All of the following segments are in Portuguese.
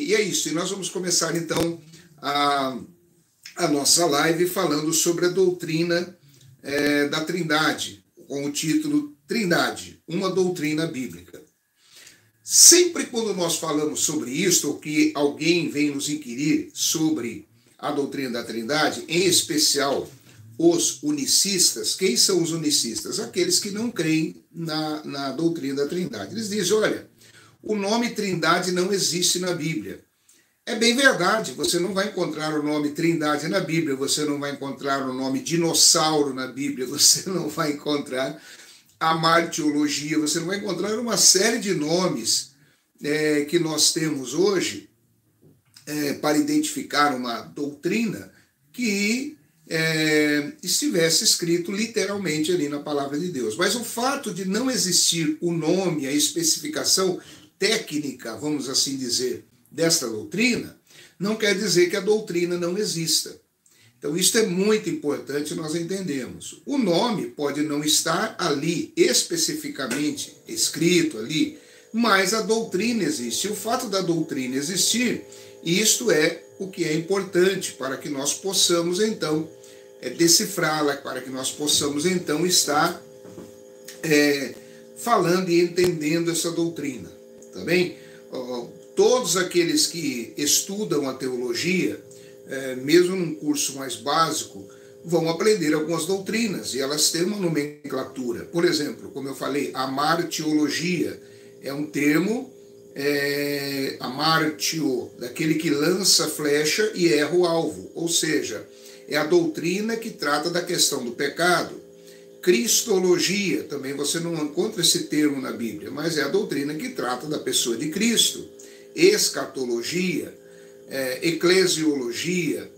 E é isso, e nós vamos começar então a nossa live falando sobre a doutrina da Trindade, com o título Trindade, uma doutrina bíblica. Sempre quando nós falamos sobre isso, ou que alguém vem nos inquirir sobre a doutrina da Trindade, em especial os unicistas, quem são os unicistas? Aqueles que não creem na doutrina da Trindade. Eles dizem, olha, o nome Trindade não existe na Bíblia. É bem verdade, você não vai encontrar o nome Trindade na Bíblia, você não vai encontrar o nome dinossauro na Bíblia, você não vai encontrar a martiologia, você não vai encontrar uma série de nomes que nós temos hoje para identificar uma doutrina que estivesse escrito literalmente ali na palavra de Deus. Mas o fato de não existir o nome, a especificação técnica, vamos assim dizer, desta doutrina, não quer dizer que a doutrina não exista. Então isso é muito importante nós entendermos. O nome pode não estar ali especificamente escrito ali, mas a doutrina existe. O fato da doutrina existir, isto é o que é importante para que nós possamos então decifrá-la, para que nós possamos então estar falando e entendendo essa doutrina. Tá bem? Todos aqueles que estudam a teologia, mesmo num curso mais básico, vão aprender algumas doutrinas e elas têm uma nomenclatura. Por exemplo, como eu falei, a martiologia é um termo, amartio, daquele que lança a flecha e erra o alvo, ou seja, é a doutrina que trata da questão do pecado. Cristologia, também você não encontra esse termo na Bíblia, mas é a doutrina que trata da pessoa de Cristo. Escatologia, eclesiologia,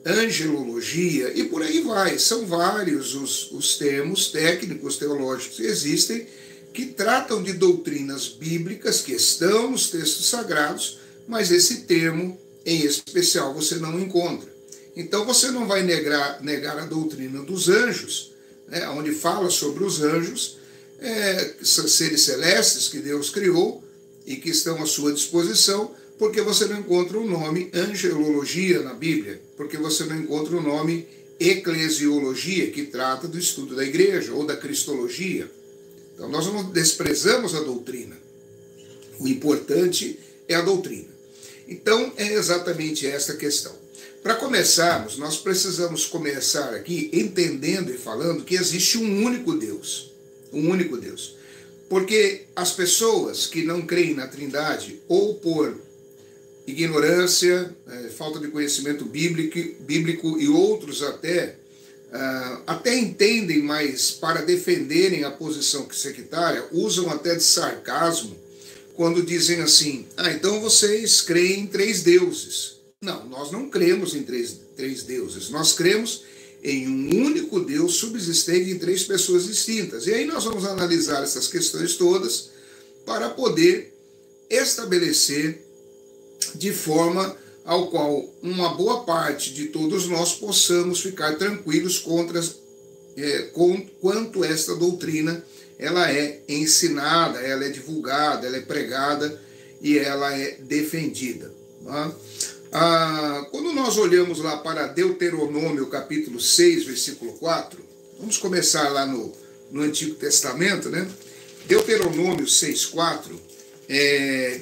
angelologia e por aí vai. São vários os termos técnicos, teológicos que existem que tratam de doutrinas bíblicas que estão nos textos sagrados, mas esse termo em especial você não encontra. Então você não vai negar a doutrina dos anjos, onde fala sobre os anjos, seres celestes que Deus criou e que estão à sua disposição, porque você não encontra o nome angelologia na Bíblia, porque você não encontra o nome eclesiologia, que trata do estudo da igreja, ou da cristologia. Então nós não desprezamos a doutrina. O importante é a doutrina. Então é exatamente esta questão. Para começarmos, nós precisamos começar aqui entendendo e falando que existe um único Deus. Um único Deus. Porque as pessoas que não creem na Trindade, ou por ignorância, falta de conhecimento bíblico e outros até entendem, mas para defenderem a posição sectária, usam até de sarcasmo, quando dizem assim, então vocês creem em 3 deuses. Não, nós não cremos em três deuses, nós cremos em um único Deus subsistente em 3 pessoas distintas. E aí nós vamos analisar essas questões todas para poder estabelecer de forma ao qual uma boa parte de todos nós possamos ficar tranquilos quanto esta doutrina ela é ensinada, ela é divulgada, ela é pregada e ela é defendida. Tá? Quando nós olhamos lá para Deuteronômio capítulo 6, versículo 4, vamos começar lá no Antigo Testamento, né? Deuteronômio 6, 4,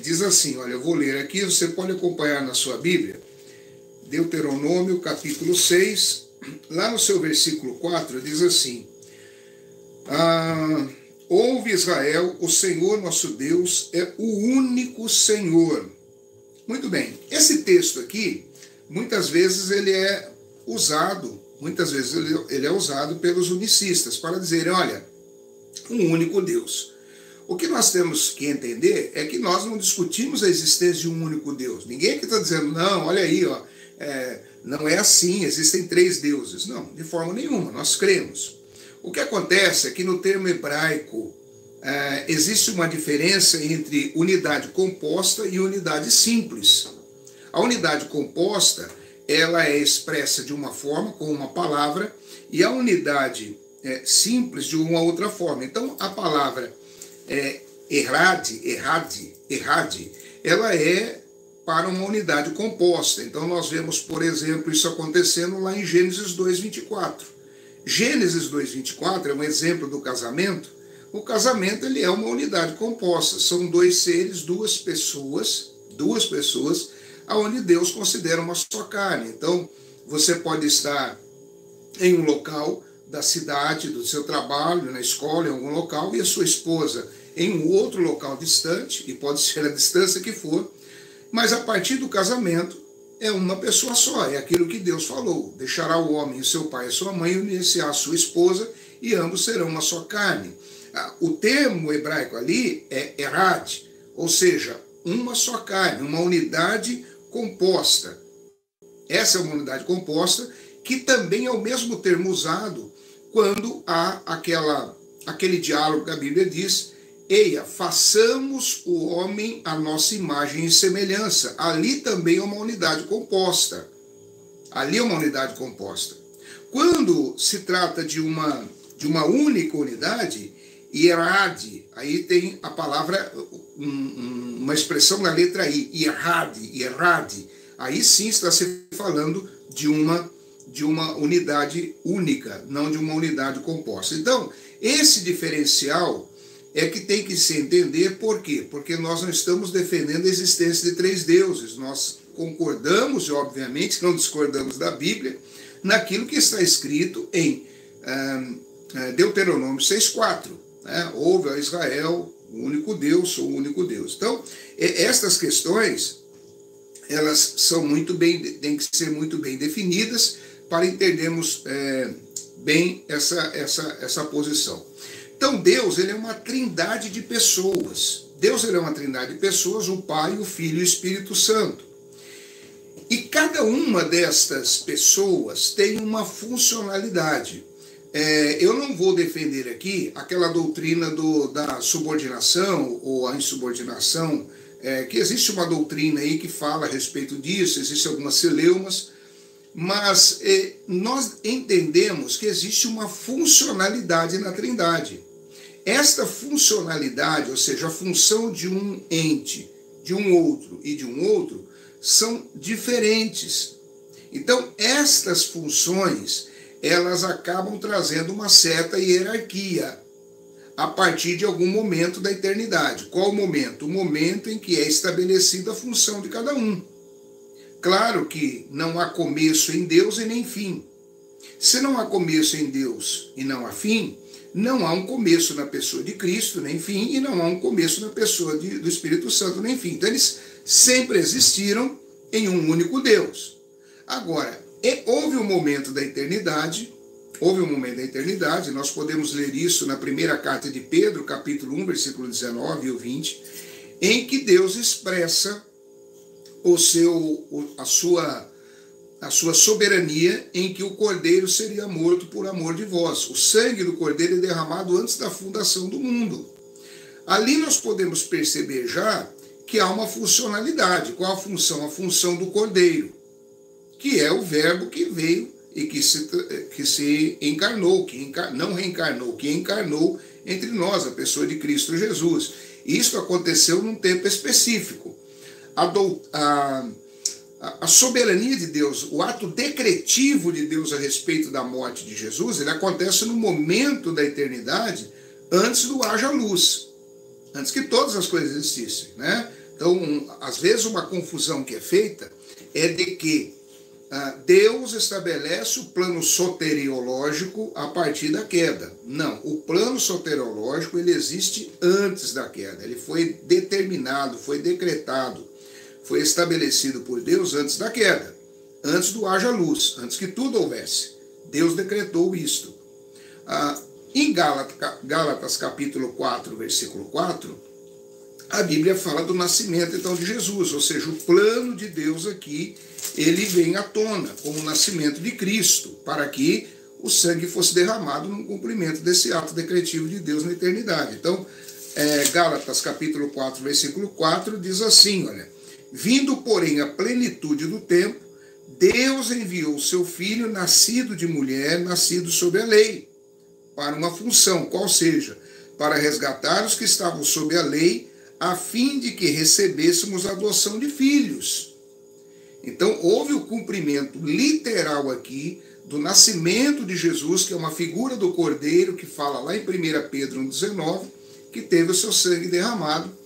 diz assim, olha, eu vou ler aqui, você pode acompanhar na sua Bíblia. Deuteronômio capítulo 6, lá no seu versículo 4, diz assim, ouve Israel, o Senhor nosso Deus é o único Senhor. Muito bem, esse texto aqui, muitas vezes ele é usado pelos unicistas para dizerem, olha, um único Deus. O que nós temos que entender é que nós não discutimos a existência de um único Deus. Ninguém aqui está dizendo, não, olha aí, não é assim, existem 3 deuses. Não, de forma nenhuma, nós cremos. O que acontece é que no termo hebraico, existe uma diferença entre unidade composta e unidade simples. A unidade composta, ela é expressa de uma forma, com uma palavra, e a unidade simples de uma outra forma. Então, a palavra errade, ela é para uma unidade composta. Então nós vemos, por exemplo, isso acontecendo lá em Gênesis 2:24. Gênesis 2:24 é um exemplo do casamento. O casamento ele é uma unidade composta. São dois seres, duas pessoas, aonde Deus considera uma só carne. Então você pode estar em um local da cidade, do seu trabalho, na escola, em algum local, e a sua esposa em um outro local distante, e pode ser a distância que for, mas a partir do casamento é uma pessoa só, é aquilo que Deus falou: deixará o homem o seu pai e sua mãe, unir-se-á a sua esposa, e ambos serão uma só carne. O termo hebraico ali é erad, ou seja, uma só carne, uma unidade composta. Essa é uma unidade composta, que também é o mesmo termo usado quando há aquele diálogo que a Bíblia diz: eia, façamos o homem à nossa imagem e semelhança. Ali também é uma unidade composta. Ali é uma unidade composta. Quando se trata de uma única unidade, Irad, aí tem a palavra, uma expressão na letra I, Irad. Aí sim está se falando de uma unidade única, não de uma unidade composta. Então, esse diferencial é que tem que se entender. Por quê? Porque nós não estamos defendendo a existência de três deuses. Nós concordamos, e obviamente não discordamos da Bíblia, naquilo que está escrito em Deuteronômio 6:4. Ouve a Israel, o único Deus, sou o único Deus. Então, estas questões, elas têm que ser muito bem definidas para entendermos bem essa posição. Então Deus, ele é uma trindade de pessoas. Deus, ele é uma trindade de pessoas, o Pai, o Filho e o Espírito Santo. E cada uma destas pessoas tem uma funcionalidade. Eu não vou defender aqui aquela doutrina da subordinação ou a insubordinação, que existe uma doutrina aí que fala a respeito disso, existem algumas celeumas, mas nós entendemos que existe uma funcionalidade na Trindade. Esta funcionalidade, ou seja, a função de um ente, de um outro e de um outro, são diferentes. Então, estas funções, elas acabam trazendo uma certa hierarquia a partir de algum momento da eternidade. Qual o momento? O momento em que é estabelecida a função de cada um. Claro que não há começo em Deus e nem fim. Se não há começo em Deus e não há fim, não há um começo na pessoa de Cristo, nem fim, e não há um começo na pessoa do Espírito Santo, nem fim. Então eles sempre existiram em um único Deus. Agora, houve um momento da eternidade, nós podemos ler isso na primeira carta de Pedro, capítulo 1, versículo 19 e 20, em que Deus expressa a sua soberania, em que o Cordeiro seria morto por amor de vós. O sangue do Cordeiro é derramado antes da fundação do mundo. Ali nós podemos perceber já que há uma funcionalidade. Qual a função? A função do Cordeiro, que é o verbo que veio e que se encarnou, não reencarnou, que encarnou entre nós, a pessoa de Cristo Jesus. Isso aconteceu num tempo específico. A soberania de Deus, o ato decretivo de Deus a respeito da morte de Jesus, ele acontece no momento da eternidade, antes do haja luz, antes que todas as coisas existissem, né? Então, às vezes uma confusão que é feita é de que Deus estabelece o plano soteriológico a partir da queda. Não, o plano soteriológico ele existe antes da queda, ele foi determinado, foi decretado, foi estabelecido por Deus antes da queda, antes do haja luz, antes que tudo houvesse. Deus decretou isto. Em Gálatas capítulo 4, versículo 4, a Bíblia fala do nascimento então de Jesus, ou seja, o plano de Deus aqui, ele vem à tona como o nascimento de Cristo, para que o sangue fosse derramado no cumprimento desse ato decretivo de Deus na eternidade. Então, Gálatas capítulo 4, versículo 4, diz assim, olha: vindo, porém, a plenitude do tempo, Deus enviou seu Filho, nascido de mulher, nascido sob a lei, para uma função, qual seja, para resgatar os que estavam sob a lei, a fim de que recebêssemos a adoção de filhos. Então, houve o cumprimento literal aqui do nascimento de Jesus, que é uma figura do Cordeiro, que fala lá em 1 Pedro 1,19, que teve o seu sangue derramado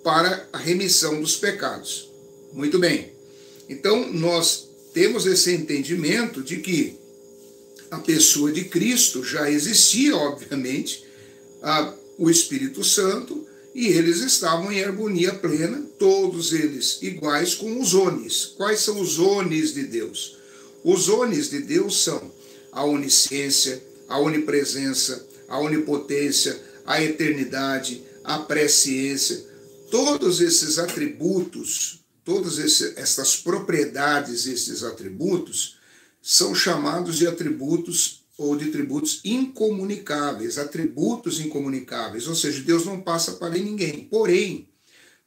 para a remissão dos pecados. Muito bem. Então, nós temos esse entendimento de que a pessoa de Cristo já existia, obviamente, o Espírito Santo, e eles estavam em harmonia plena, todos eles iguais com os onis. Quais são os onis de Deus? Os onis de Deus são a onisciência, a onipresença, a onipotência, a eternidade, a presciência. Todos esses atributos, todas essas propriedades, esses atributos, são chamados de atributos ou de tributos incomunicáveis, atributos incomunicáveis, ou seja, Deus não passa para ninguém. Porém,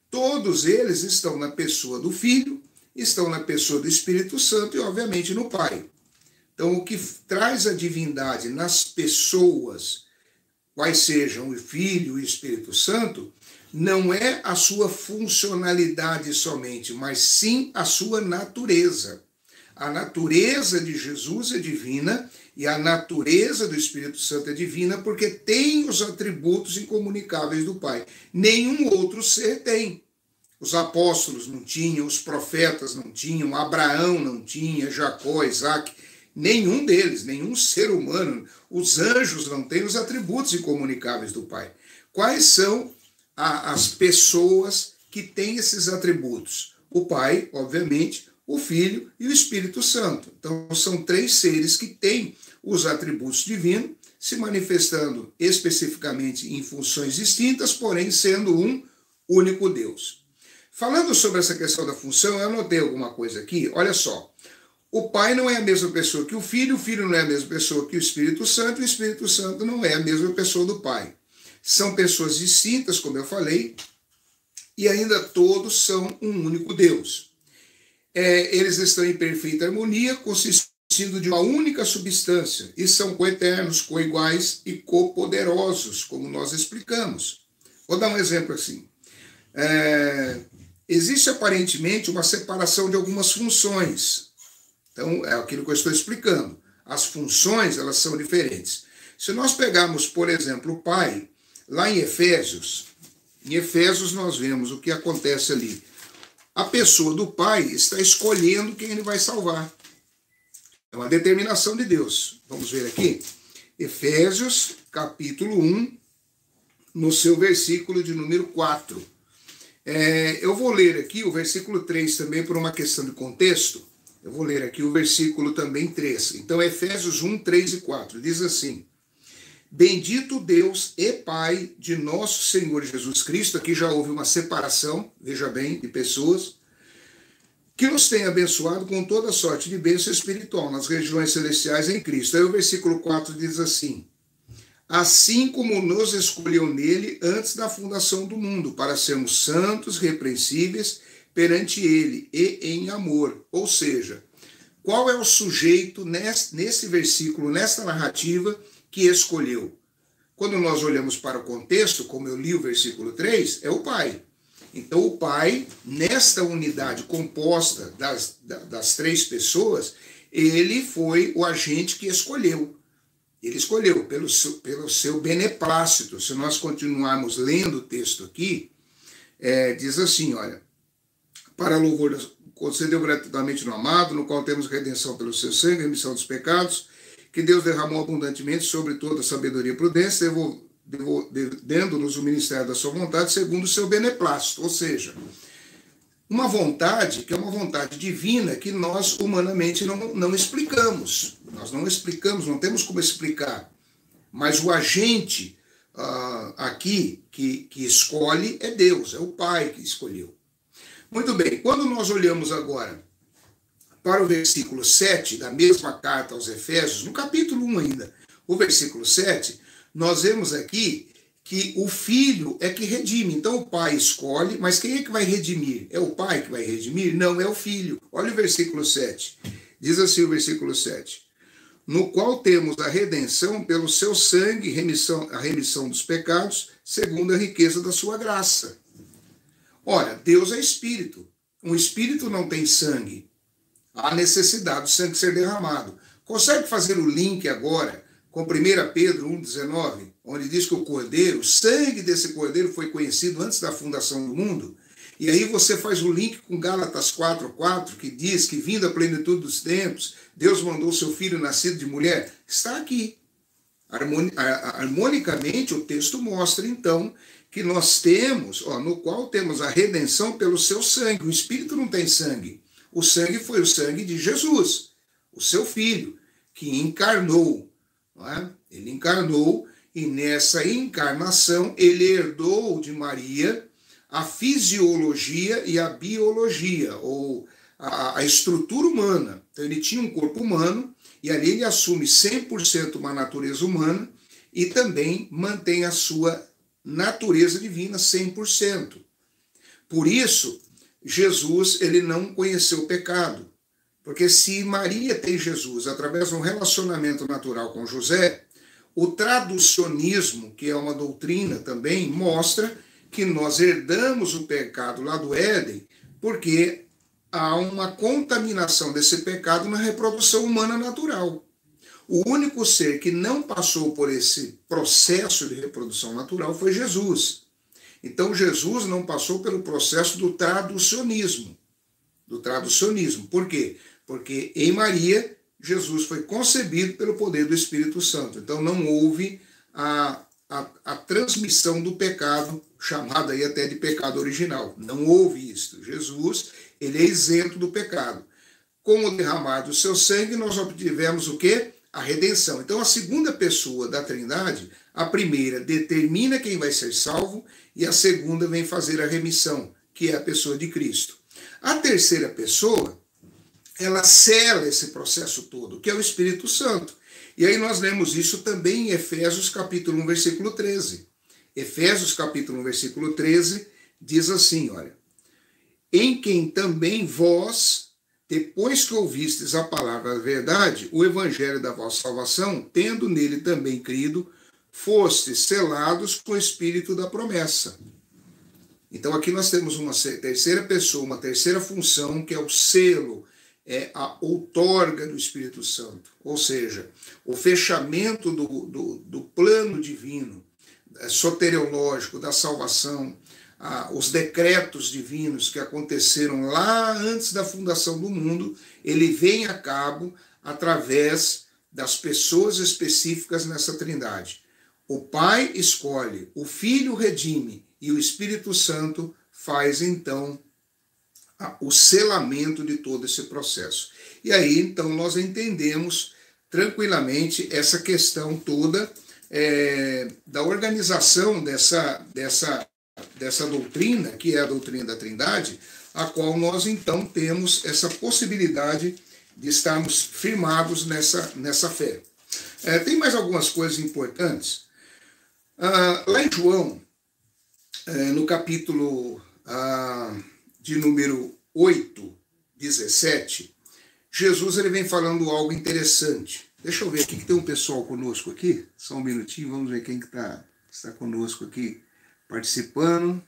todos eles estão na pessoa do Filho, estão na pessoa do Espírito Santo e, obviamente, no Pai. Então, o que traz a divindade nas pessoas, quais sejam o Filho e o Espírito Santo, não é a sua funcionalidade somente, mas sim a sua natureza. A natureza de Jesus é divina e a natureza do Espírito Santo é divina porque tem os atributos incomunicáveis do Pai. Nenhum outro ser tem. Os apóstolos não tinham, os profetas não tinham, Abraão não tinha, Jacó, Isaac, nenhum deles, nenhum ser humano, os anjos não têm os atributos incomunicáveis do Pai. Quais são as pessoas que têm esses atributos? O Pai, obviamente, o Filho e o Espírito Santo. Então, são três seres que têm os atributos divinos, se manifestando especificamente em funções distintas, porém sendo um único Deus. Falando sobre essa questão da função, eu anotei alguma coisa aqui. Olha só, o Pai não é a mesma pessoa que o Filho não é a mesma pessoa que o Espírito Santo, e o Espírito Santo não é a mesma pessoa do Pai. São pessoas distintas, como eu falei, e ainda todos são um único Deus. Eles estão em perfeita harmonia, consistindo de uma única substância, e são coeternos, coiguais e copoderosos, como nós explicamos. Vou dar um exemplo assim. Existe aparentemente uma separação de algumas funções. Então, é aquilo que eu estou explicando. As funções, elas são diferentes. Se nós pegarmos, por exemplo, o Pai, lá em Efésios nós vemos o que acontece ali. A pessoa do Pai está escolhendo quem ele vai salvar. É uma determinação de Deus. Vamos ver aqui. Efésios, capítulo 1, no seu versículo de número 4. Eu vou ler aqui o versículo 3 também por uma questão de contexto. Eu vou ler aqui o versículo também 3. Então, Efésios 1, 3 e 4. Diz assim: Bendito Deus e Pai de nosso Senhor Jesus Cristo. Aqui já houve uma separação, veja bem, de pessoas, que nos tem abençoado com toda sorte de bênção espiritual nas regiões celestiais em Cristo. Aí o versículo 4 diz assim: Assim como nos escolheu nele antes da fundação do mundo, para sermos santos, repreensíveis perante ele e em amor. Ou seja, qual é o sujeito nesse versículo, nesta narrativa, que escolheu? Quando nós olhamos para o contexto, como eu li o versículo 3, é o Pai. Então o Pai, nesta unidade composta das três pessoas, ele foi o agente que escolheu. Ele escolheu pelo seu beneplácito. Se nós continuarmos lendo o texto aqui, diz assim, olha, para louvor, concedeu gratuitamente no amado, no qual temos redenção pelo seu sangue, remissão dos pecados, que Deus derramou abundantemente sobre toda sabedoria e prudência, dando-nos o ministério da sua vontade, segundo o seu beneplácito. Ou seja, uma vontade que é uma vontade divina que nós humanamente não explicamos. Nós não explicamos, não temos como explicar. Mas o agente aqui que escolhe é Deus, é o Pai que escolheu. Muito bem, quando nós olhamos agora para o versículo 7 da mesma carta aos Efésios, no capítulo 1 ainda, o versículo 7, nós vemos aqui que o Filho é que redime. Então o Pai escolhe, mas quem é que vai redimir? É o Pai que vai redimir? Não, é o Filho. Olha o versículo 7. Diz assim o versículo 7. No qual temos a redenção pelo seu sangue, a remissão dos pecados, segundo a riqueza da sua graça. Ora, Deus é espírito. Um espírito não tem sangue. Há necessidade do sangue ser derramado. Consegue fazer o link agora com 1 Pedro 1,19, onde diz que o sangue desse cordeiro foi conhecido antes da fundação do mundo? E aí você faz o link com Gálatas 4,4, que diz que, vindo a plenitude dos tempos, Deus mandou seu filho nascido de mulher. Está aqui. Harmonicamente, o texto mostra, então, que nós temos, no qual temos a redenção pelo seu sangue. O Espírito não tem sangue. O sangue foi o sangue de Jesus, o seu filho, que encarnou. Não é? Ele encarnou, e nessa encarnação ele herdou de Maria a fisiologia e a biologia, ou a estrutura humana. Então ele tinha um corpo humano, e ali ele assume 100% uma natureza humana, e também mantém a sua natureza divina 100%. Por isso, Jesus ele não conheceu o pecado. Porque se Maria tem Jesus através de um relacionamento natural com José, o traducionismo, que é uma doutrina também, mostra que nós herdamos o pecado lá do Éden, porque há uma contaminação desse pecado na reprodução humana natural. O único ser que não passou por esse processo de reprodução natural foi Jesus. Então Jesus não passou pelo processo do traducionismo. Por quê? Porque em Maria, Jesus foi concebido pelo poder do Espírito Santo. Então não houve a transmissão do pecado, chamado aí até de pecado original. Não houve isso. Jesus, ele é isento do pecado. Com o derramar do seu sangue, nós obtivemos o quê? A redenção. Então a segunda pessoa da Trindade, a primeira determina quem vai ser salvo e a segunda vem fazer a remissão, que é a pessoa de Cristo. A terceira pessoa, ela sela esse processo todo, que é o Espírito Santo. E aí nós lemos isso também em Efésios capítulo 1, versículo 13. Efésios capítulo 1, versículo 13, diz assim, olha: em quem também vós, depois que ouvistes a palavra da verdade, o evangelho da vossa salvação, tendo nele também crido, fostes selados com o Espírito da promessa. Então aqui nós temos uma terceira pessoa, uma terceira função, que é o selo, é a outorga do Espírito Santo, ou seja, o fechamento do plano divino, soteriológico, da salvação, os decretos divinos que aconteceram lá antes da fundação do mundo, ele vem a cabo através das pessoas específicas nessa trindade. O Pai escolhe, o Filho redime e o Espírito Santo faz então o selamento de todo esse processo. E aí, então, nós entendemos tranquilamente essa questão toda da organização dessa doutrina, que é a doutrina da Trindade, a qual nós, então, temos essa possibilidade de estarmos firmados nessa fé. Tem mais algumas coisas importantes. Lá em João, no capítulo de número 8, 17, Jesus ele vem falando algo interessante. Deixa eu ver aqui que tem um pessoal conosco aqui. Só um minutinho, vamos ver quem que está conosco aqui participando.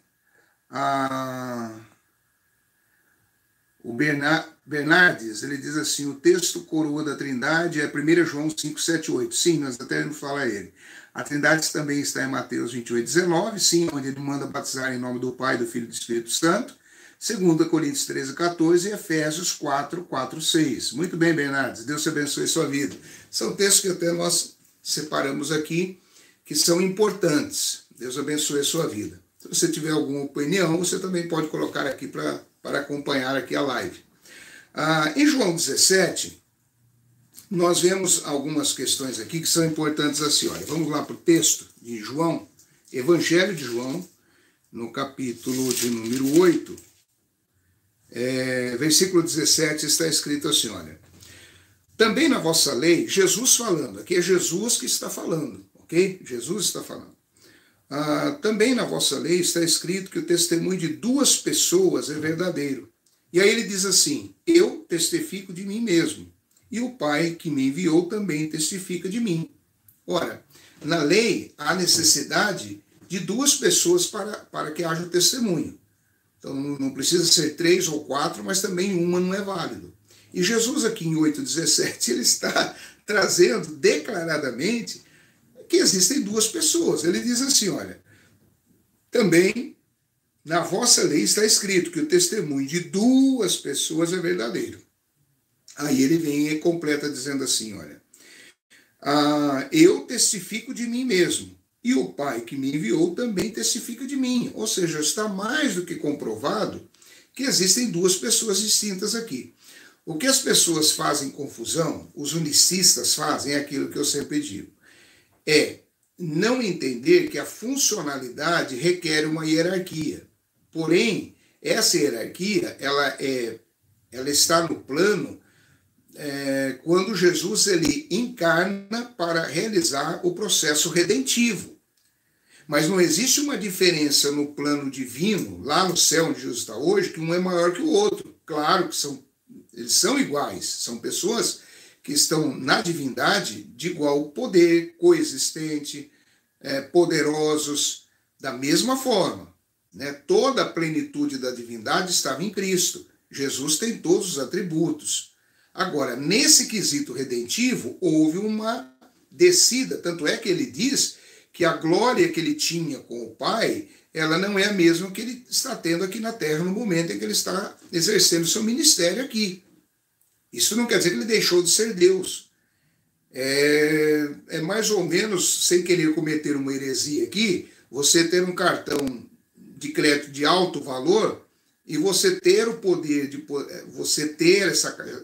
O Bernardes, ele diz assim, o texto coroa da Trindade é 1 João 5, 7, 8. Sim, nós até não falar ele. A Trindade também está em Mateus 28, 19, sim, onde ele manda batizar em nome do Pai, do Filho e do Espírito Santo. 2 Coríntios 13, 14 e Efésios 4, 4, 6. Muito bem, Bernardes, Deus te abençoe sua vida. São textos que até nós separamos aqui, que são importantes. Deus abençoe a sua vida. Se você tiver alguma opinião, você também pode colocar aqui para acompanhar aqui a live. Em João 17, nós vemos algumas questões aqui que são importantes assim. Olha, vamos lá para o texto de João, Evangelho de João, no capítulo de número 8, versículo 17, está escrito assim, olha. Também na vossa lei, Jesus falando, aqui é Jesus que está falando, ok? Jesus está falando. Também na vossa lei está escrito que o testemunho de duas pessoas é verdadeiro. E aí ele diz assim, eu testifico de mim mesmo, e o Pai que me enviou também testifica de mim. Ora, na lei há necessidade de duas pessoas para que haja o testemunho. Então não precisa ser 3 ou 4, mas também uma não é válido. E Jesus aqui em 8,17, ele está trazendo declaradamente que existem duas pessoas. Ele diz assim, olha, também na vossa lei está escrito que o testemunho de duas pessoas é verdadeiro. Aí ele vem e completa dizendo assim, olha, eu testifico de mim mesmo, e o Pai que me enviou também testifica de mim. Ou seja, está mais do que comprovado que existem duas pessoas distintas aqui. O que as pessoas fazem confusão, os unicistas fazem, é aquilo que eu sempre digo, é não entender que a funcionalidade requer uma hierarquia. Porém, essa hierarquia, ela está no plano quando Jesus ele encarna para realizar o processo redentivo. Mas não existe uma diferença no plano divino, lá no céu onde Jesus está hoje, que um é maior que o outro. Claro que eles são iguais, são pessoas que estão na divindade de igual poder, coexistente, poderosos, da mesma forma. Né? Toda a plenitude da divindade estava em Cristo. Jesus tem todos os atributos. Agora, nesse quesito redentivo, houve uma descida, tanto é que ele diz que a glória que ele tinha com o Pai, ela não é a mesma que ele está tendo aqui na Terra no momento em que ele está exercendo seu ministério aqui. Isso não quer dizer que ele deixou de ser Deus. É mais ou menos, sem querer cometer uma heresia aqui, você ter um cartão de crédito de alto valor e você ter o poder de você ter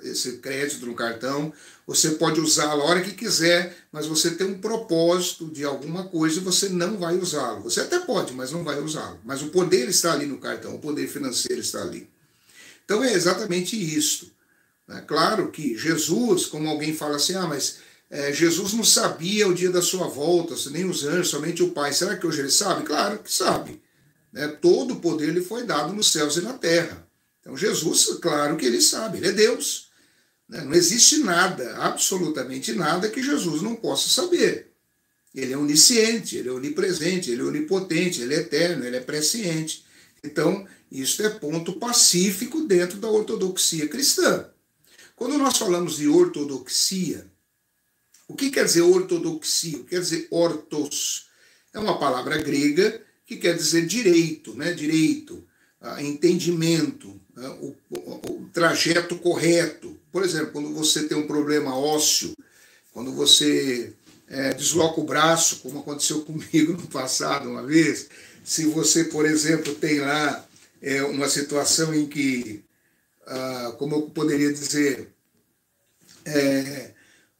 esse crédito no cartão, você pode usá-lo a hora que quiser, mas você tem um propósito de alguma coisa e você não vai usá-lo. Você até pode, mas não vai usá-lo. Mas o poder está ali no cartão, o poder financeiro está ali. Então é exatamente isto. Claro que Jesus, como alguém fala assim, mas Jesus não sabia o dia da sua volta, nem os anjos, somente o Pai. Será que hoje ele sabe? Claro que sabe. Todo o poder lhe foi dado nos céus e na terra. Então Jesus, claro que ele sabe, ele é Deus. Não existe nada, absolutamente nada, que Jesus não possa saber. Ele é onisciente, ele é onipresente, ele é onipotente, ele é eterno, ele é presciente. Então, isso é ponto pacífico dentro da ortodoxia cristã. Quando nós falamos de ortodoxia, o que quer dizer ortodoxia? O que quer dizer ortos? É uma palavra grega que quer dizer direito, né? Direito, entendimento, o trajeto correto. Por exemplo, quando você tem um problema ósseo, quando você desloca o braço, como aconteceu comigo no passado uma vez, se você, por exemplo, tem lá uma situação em que, como eu poderia dizer,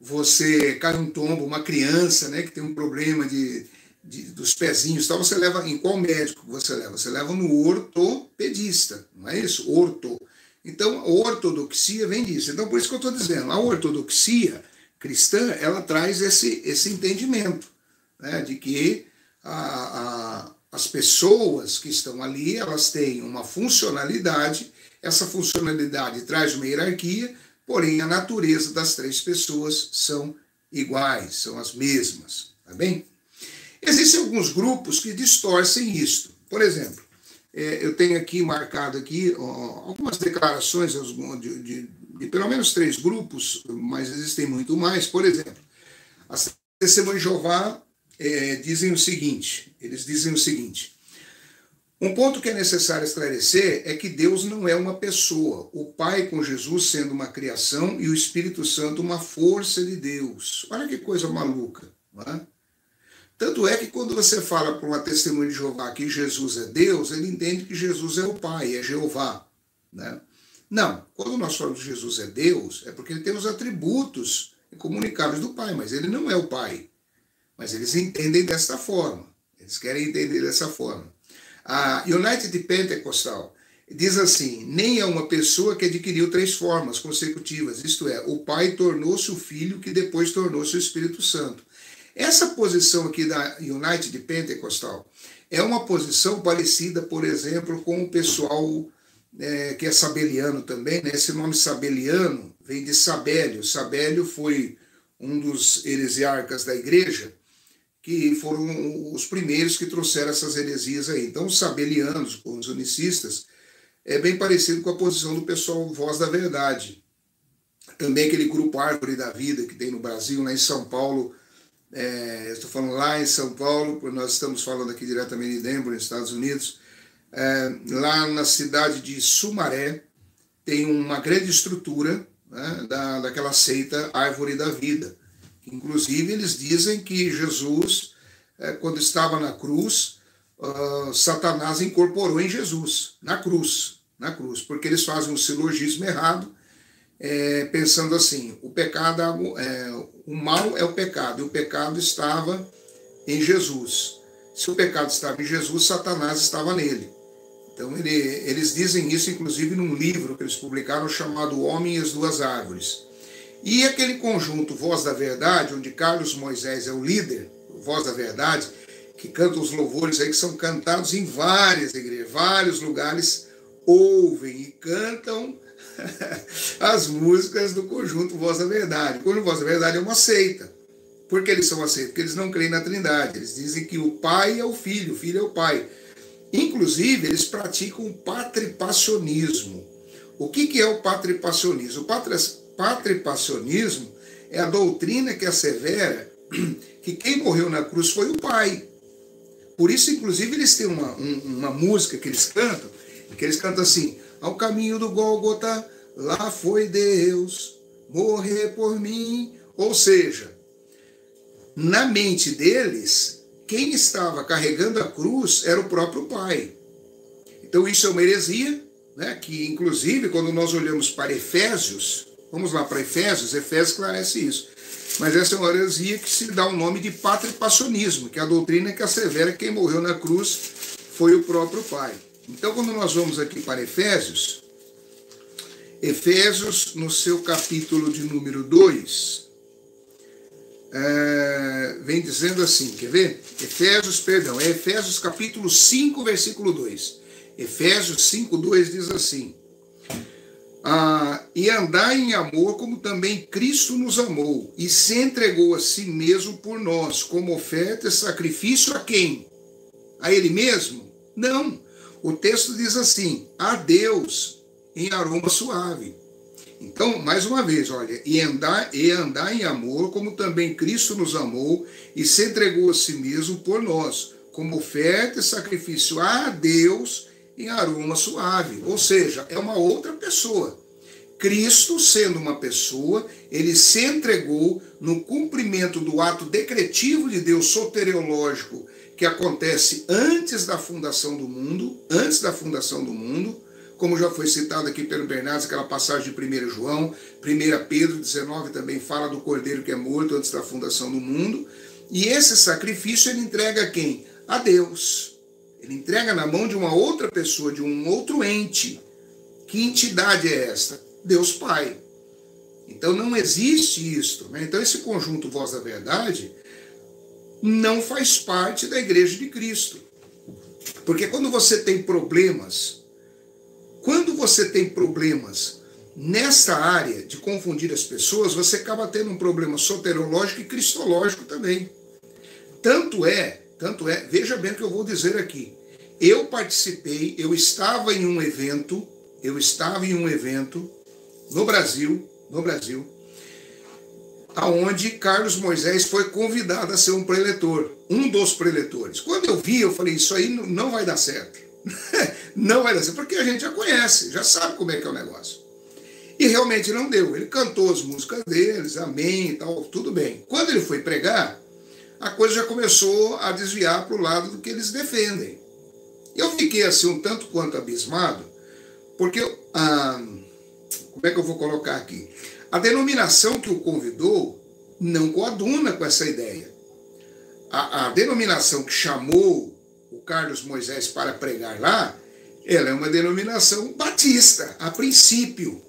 você cai um tombo, uma criança, né, que tem um problema dos pezinhos, tal, você leva em qual médico você leva? Você leva no ortopedista, não é isso? Orto. Então, a ortodoxia vem disso. Então, por isso que eu estou dizendo, a ortodoxia cristã, ela traz esse entendimento, né, de que as pessoas que estão ali, elas têm uma funcionalidade, essa funcionalidade traz uma hierarquia, porém a natureza das três pessoas são iguais, são as mesmas, tá bem? Existem alguns grupos que distorcem isto. Por exemplo, eu tenho aqui marcado aqui algumas declarações de pelo menos 3 grupos, mas existem muito mais. Por exemplo, as Testemunhas de Jeová dizem o seguinte, eles dizem o seguinte: um ponto que é necessário esclarecer é que Deus não é uma pessoa, o Pai com Jesus sendo uma criação e o Espírito Santo uma força de Deus. Olha que coisa maluca, não é? Tanto é que quando você fala para uma testemunha de Jeová que Jesus é Deus, ele entende que Jesus é o Pai, é Jeová, né? Não, quando nós falamos que Jesus é Deus, é porque ele tem os atributos incomunicáveis do Pai, mas ele não é o Pai. Mas eles entendem desta forma, eles querem entender dessa forma. A United Pentecostal diz assim: nem é uma pessoa que adquiriu 3 formas consecutivas, isto é, o Pai tornou-se o Filho, que depois tornou-se o Espírito Santo. Essa posição aqui da United Pentecostal é uma posição parecida, por exemplo, com o pessoal que é sabeliano também, né? Esse nome sabeliano vem de Sabélio. Sabélio foi um dos heresiarcas da igreja, que foram os primeiros que trouxeram essas heresias aí. Então, os sabelianos, os unicistas, é bem parecido com a posição do pessoal Voz da Verdade. Também aquele grupo Árvore da Vida que tem no Brasil, lá em São Paulo. Estou falando lá em São Paulo, porque nós estamos falando aqui diretamente de Denver, nos Estados Unidos. Lá na cidade de Sumaré, tem uma grande estrutura, né, daquela seita Árvore da Vida. Inclusive, eles dizem que Jesus, quando estava na cruz, Satanás incorporou em Jesus, na cruz, porque eles fazem um silogismo errado, pensando assim: o mal é o pecado, e o pecado estava em Jesus. Se o pecado estava em Jesus, Satanás estava nele. Então eles dizem isso, inclusive, num livro que eles publicaram chamado O Homem e as Duas Árvores. E aquele conjunto Voz da Verdade, onde Carlos Moisés é o líder, Voz da Verdade, que canta os louvores aí que são cantados em várias igrejas, vários lugares ouvem e cantam as músicas do conjunto Voz da Verdade. O conjunto Voz da Verdade é uma seita. Por que eles são uma seita? Porque eles não creem na Trindade. Eles dizem que o Pai é o Filho é o Pai. Inclusive, eles praticam o patripacionismo. O que é o patripacionismo? O patripacionismo é a doutrina que assevera que quem morreu na cruz foi o Pai. Por isso, inclusive, eles têm uma música que eles cantam assim: ao caminho do Gólgota, lá foi Deus morrer por mim. Ou seja, na mente deles, quem estava carregando a cruz era o próprio Pai. Então isso é uma heresia, né, que inclusive quando nós olhamos para Efésios, vamos lá para Efésios esclarece isso. Mas essa é uma heresia que se dá o nome de patripacionismo, que é a doutrina que assevera que quem morreu na cruz foi o próprio Pai. Então quando nós vamos aqui para Efésios, no seu capítulo de número 2, vem dizendo assim, quer ver? Efésios capítulo 5, versículo 2. Efésios 5, 2 diz assim: e andai em amor como também Cristo nos amou e se entregou a si mesmo por nós, como oferta e sacrifício a quem? A Ele mesmo? Não. O texto diz assim: a Deus em aroma suave. Então, mais uma vez, olha, e andar em amor, como também Cristo nos amou e se entregou a si mesmo por nós, como oferta e sacrifício a Deus em aroma suave. Ou seja, é uma outra pessoa. Cristo, sendo uma pessoa, ele se entregou no cumprimento do ato decretivo de Deus soteriológico que acontece antes da fundação do mundo, como já foi citado aqui pelo Bernardes, aquela passagem de 1 João, 1 Pedro 19 também fala do cordeiro que é morto antes da fundação do mundo. E esse sacrifício ele entrega a quem? A Deus. Ele entrega na mão de uma outra pessoa, de um outro ente. Que entidade é esta? Deus Pai. Então não existe isto, né? Então esse conjunto Voz da Verdade não faz parte da Igreja de Cristo. Porque quando você tem problemas nessa área de confundir as pessoas, você acaba tendo um problema soteriológico e cristológico também. Tanto é, veja bem o que eu vou dizer aqui. Eu estava em um evento no Brasil, aonde Carlos Moisés foi convidado a ser um preletor, um dos preletores. Quando eu vi, eu falei, isso aí não vai dar certo. Não vai dar certo, porque a gente já conhece, já sabe como é que é o negócio. E realmente não deu. Ele cantou as músicas deles, amém e tal, tudo bem. Quando ele foi pregar, a coisa já começou a desviar para o lado do que eles defendem. Eu fiquei assim um tanto quanto abismado, porque, como é que eu vou colocar aqui? A denominação que o convidou não coaduna com essa ideia. A denominação que chamou o Carlos Moisés para pregar lá, ela é uma denominação batista, a princípio.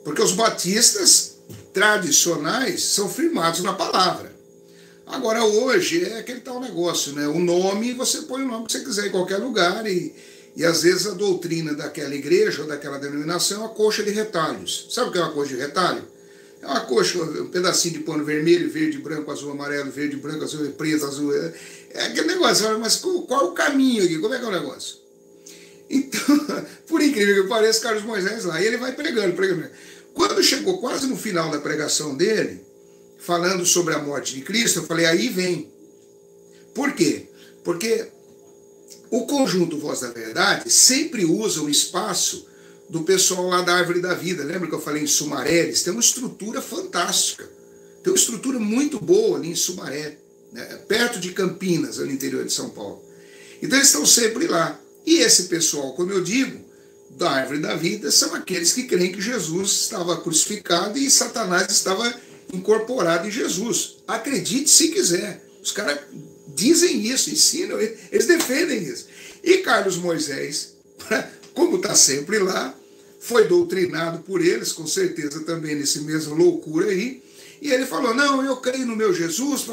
Porque os batistas tradicionais são firmados na palavra. Agora, hoje, é aquele tal negócio, né? O nome, você põe o nome que você quiser em qualquer lugar e às vezes a doutrina daquela igreja ou daquela denominação é uma coxa de retalhos. Sabe o que é uma coxa de retalho? É uma coxa, um pedacinho de pano vermelho, verde, branco, azul, amarelo, verde, branco, azul, preto, azul. É aquele negócio, mas qual é o caminho aqui? Como é que é o negócio? Então, por incrível que pareça, Carlos Moisés lá, e ele vai pregando. Quando chegou quase no final da pregação dele, falando sobre a morte de Cristo, eu falei, aí vem. Por quê? Porque o conjunto Voz da Verdade sempre usa o espaço do pessoal lá da Árvore da Vida. Lembra que eu falei em Sumaré? Eles têm uma estrutura fantástica. Tem uma estrutura muito boa ali em Sumaré, né? Perto de Campinas, no interior de São Paulo. Então eles estão sempre lá. E esse pessoal, como eu digo, da Árvore da Vida, são aqueles que creem que Jesus estava crucificado e Satanás estava incorporado em Jesus. Acredite se quiser. Os caras dizem isso, ensinam, eles defendem isso. E Carlos Moisés, como está sempre lá, foi doutrinado por eles, com certeza também nesse mesmo loucura aí, e ele falou, não, eu creio no meu Jesus,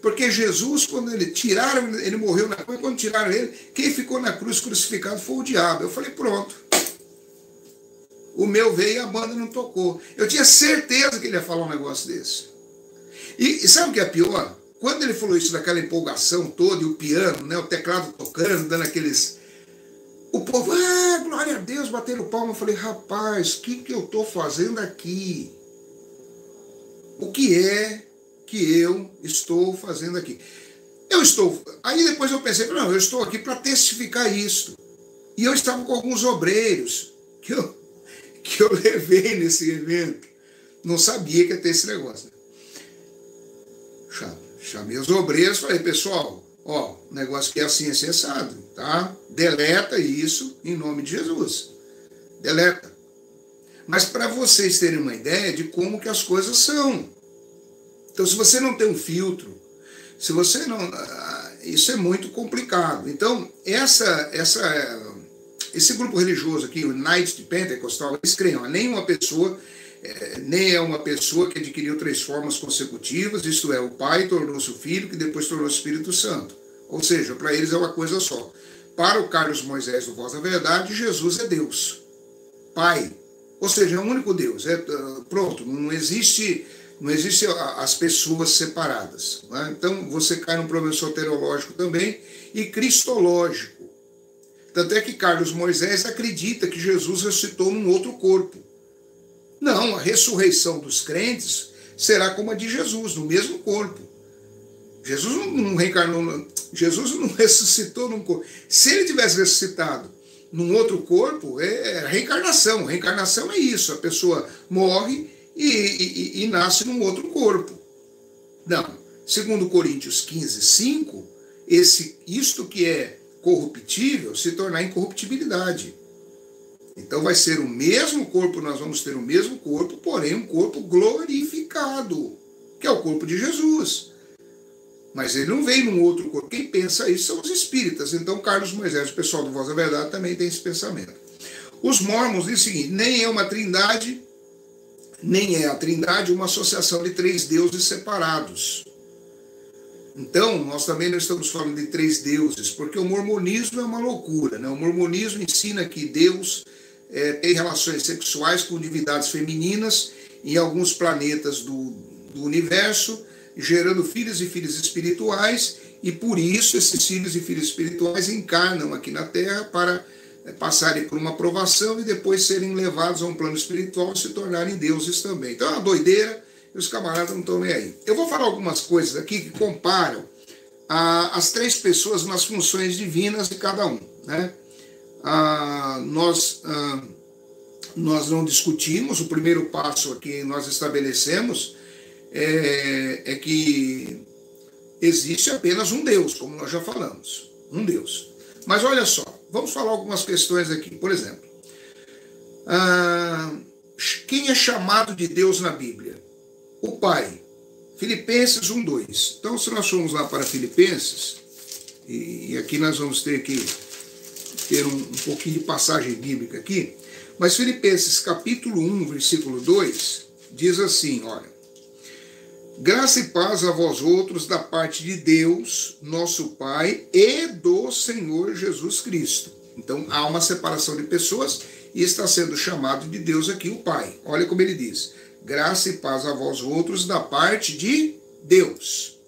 porque Jesus, quando ele morreu na cruz, quando tiraram ele, quem ficou na cruz crucificado foi o diabo. Eu falei, pronto. O meu veio e a banda não tocou. Eu tinha certeza que ele ia falar um negócio desse. E sabe o que é pior? Quando ele falou isso daquela empolgação toda, e o piano, né, o teclado tocando, dando aqueles... O povo, glória a Deus, batendo palma. Eu falei, rapaz, o que eu estou fazendo aqui? O que é que eu estou fazendo aqui? Aí depois eu pensei, não, eu estou aqui para testificar isto. E eu estava com alguns obreiros que eu levei nesse evento. Não sabia que ia ter esse negócio. Chamei os obreiros e falei, pessoal, ó, o negócio que é assim, é cessado, tá? Deleta isso em nome de Jesus. Deleta. Mas para vocês terem uma ideia de como que as coisas são. Então, se você não tem um filtro, se você não... Isso é muito complicado. Então, esse grupo religioso aqui, o United Pentecostal, eles creem, nem é uma pessoa que adquiriu 3 formas consecutivas, isto é, o Pai tornou-se o Filho, que depois tornou-se o Espírito Santo. Ou seja, para eles é uma coisa só. Para o Carlos Moisés do Voz da Verdade, Jesus é Deus. Pai. Ou seja, é um único Deus. Pronto, não existe as pessoas separadas. Né? Então, você cai num problema soteriológico também e cristológico. Tanto é que Carlos Moisés acredita que Jesus ressuscitou num outro corpo. Não, a ressurreição dos crentes será como a de Jesus, no mesmo corpo. Jesus não reencarnou, Jesus não ressuscitou num corpo. Se ele tivesse ressuscitado num outro corpo, é reencarnação. Reencarnação é isso, a pessoa morre e nasce num outro corpo. Não, segundo Coríntios 15, 5, isto que é corruptível se tornar incorruptibilidade. Então vai ser o mesmo corpo, nós vamos ter o mesmo corpo, porém um corpo glorificado, que é o corpo de Jesus. Mas ele não veio num outro corpo. Quem pensa isso são os espíritas. Então Carlos Moisés, o pessoal do Voz da Verdade, também tem esse pensamento. Os mormons dizem o seguinte, nem é a trindade uma associação de 3 deuses separados. Então, nós também não estamos falando de 3 deuses, porque o mormonismo é uma loucura, né? O mormonismo ensina que Deus tem relações sexuais com divindades femininas em alguns planetas do universo, gerando filhos e filhas espirituais, e por isso esses filhos e filhas espirituais encarnam aqui na Terra para passarem por uma provação e depois serem levados a um plano espiritual e se tornarem deuses também. Então é uma doideira, e os camaradas não estão nem aí. Eu vou falar algumas coisas aqui que comparam as 3 pessoas nas funções divinas de cada um, né? Nós não discutimos, o primeiro passo que nós estabelecemos é que existe apenas um Deus, como nós já falamos, um Deus. Mas olha só, vamos falar algumas questões aqui. Por exemplo, quem é chamado de Deus na Bíblia? O Pai. Filipenses 1:2. Então, se nós formos lá para Filipenses, e aqui nós vamos ter que ter um pouquinho de passagem bíblica aqui, mas Filipenses capítulo 1, versículo 2, diz assim, olha, graça e paz a vós outros da parte de Deus, nosso Pai, e do Senhor Jesus Cristo. Então, há uma separação de pessoas e está sendo chamado de Deus aqui o Pai. Olha como ele diz, graça e paz a vós outros da parte de Deus.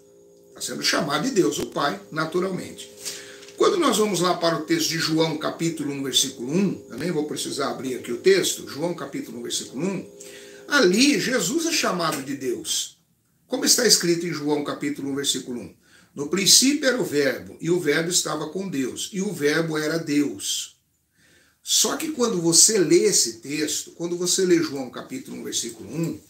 Está sendo chamado de Deus, o Pai, naturalmente. Quando nós vamos lá para o texto de João, capítulo 1, versículo 1, eu nem vou precisar abrir aqui o texto, João, capítulo 1, versículo 1, ali Jesus é chamado de Deus. Como está escrito em João, capítulo 1, versículo 1? No princípio era o verbo, e o verbo estava com Deus, e o verbo era Deus. Só que quando você lê esse texto, quando você lê João, capítulo 1, versículo 1,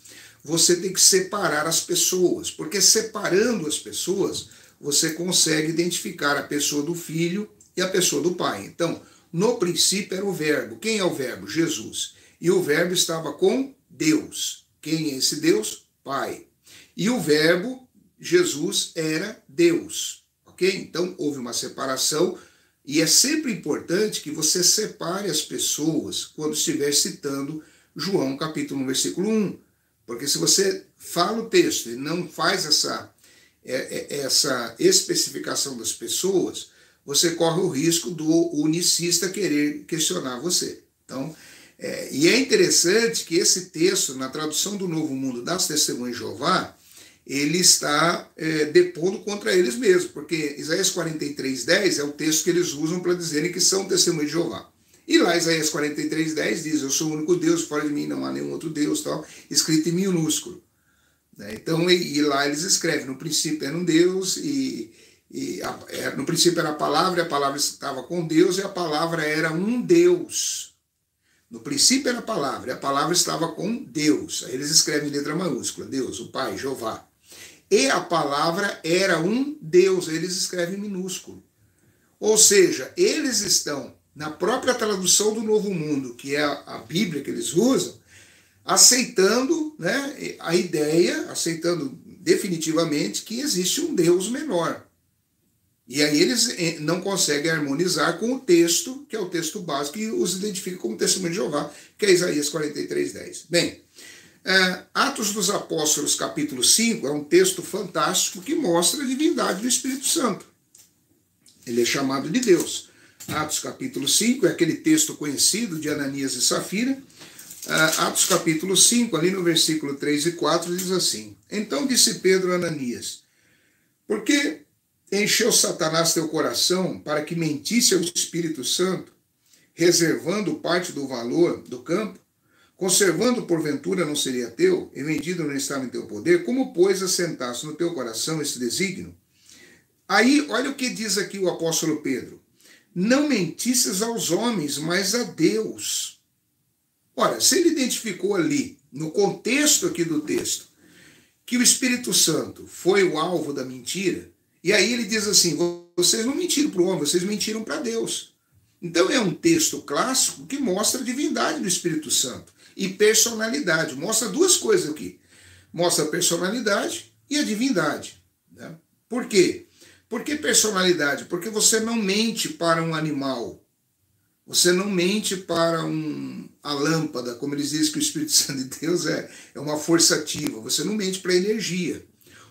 você tem que separar as pessoas, porque separando as pessoas, você consegue identificar a pessoa do Filho e a pessoa do Pai. Então, no princípio era o verbo. Quem é o verbo? Jesus. E o verbo estava com Deus. Quem é esse Deus? Pai. E o verbo, Jesus, era Deus. Ok? Então, houve uma separação, e é sempre importante que você separe as pessoas quando estiver citando João, capítulo 1, versículo 1. Porque se você fala o texto e não faz essa especificação das pessoas, você corre o risco do unicista querer questionar você. Então, e é interessante que esse texto, na tradução do Novo Mundo das Testemunhas de Jeová, ele está depondo contra eles mesmos, porque Isaías 43:10 é o texto que eles usam para dizerem que são testemunhas de Jeová. E lá Isaías 43:10 diz, eu sou o único Deus, fora de mim não há nenhum outro Deus, tal, escrito em minúsculo. Então, e lá eles escrevem, no princípio era um Deus, no princípio era a palavra estava com Deus, e a palavra era um Deus. No princípio era a palavra estava com Deus. Aí eles escrevem em letra maiúscula, Deus, o Pai, Jeová. E a palavra era um Deus, aí eles escrevem em minúsculo. Ou seja, eles estão, na própria tradução do Novo Mundo, que é a Bíblia que eles usam, aceitando, né, a ideia, aceitando definitivamente que existe um Deus menor. E aí eles não conseguem harmonizar com o texto, que é o texto básico, que os identifica como testemunho de Jeová, que é Isaías 43:10. Bem, Atos dos Apóstolos, capítulo 5, é um texto fantástico que mostra a divindade do Espírito Santo. Ele é chamado de Deus. Atos capítulo 5 é aquele texto conhecido de Ananias e Safira. Atos capítulo 5, ali no versículo 3 e 4, diz assim, então disse Pedro a Ananias, por que encheu Satanás teu coração para que mentisse ao Espírito Santo, reservando parte do valor do campo, conservando porventura não seria teu, e vendido não estava em teu poder, como pois assentaste no teu coração esse desígnio? Aí, olha o que diz aqui o apóstolo Pedro, não mentisses aos homens, mas a Deus. Ora, se ele identificou ali, no contexto aqui do texto, que o Espírito Santo foi o alvo da mentira, e aí ele diz assim, vocês não mentiram para o homem, vocês mentiram para Deus. Então é um texto clássico que mostra a divindade do Espírito Santo e personalidade. Mostra duas coisas aqui. Mostra a personalidade e a divindade. Né? Por quê? Por que personalidade? Porque você não mente para um animal. Você não mente para a lâmpada, como eles dizem que o Espírito Santo de Deus é uma força ativa. Você não mente para a energia.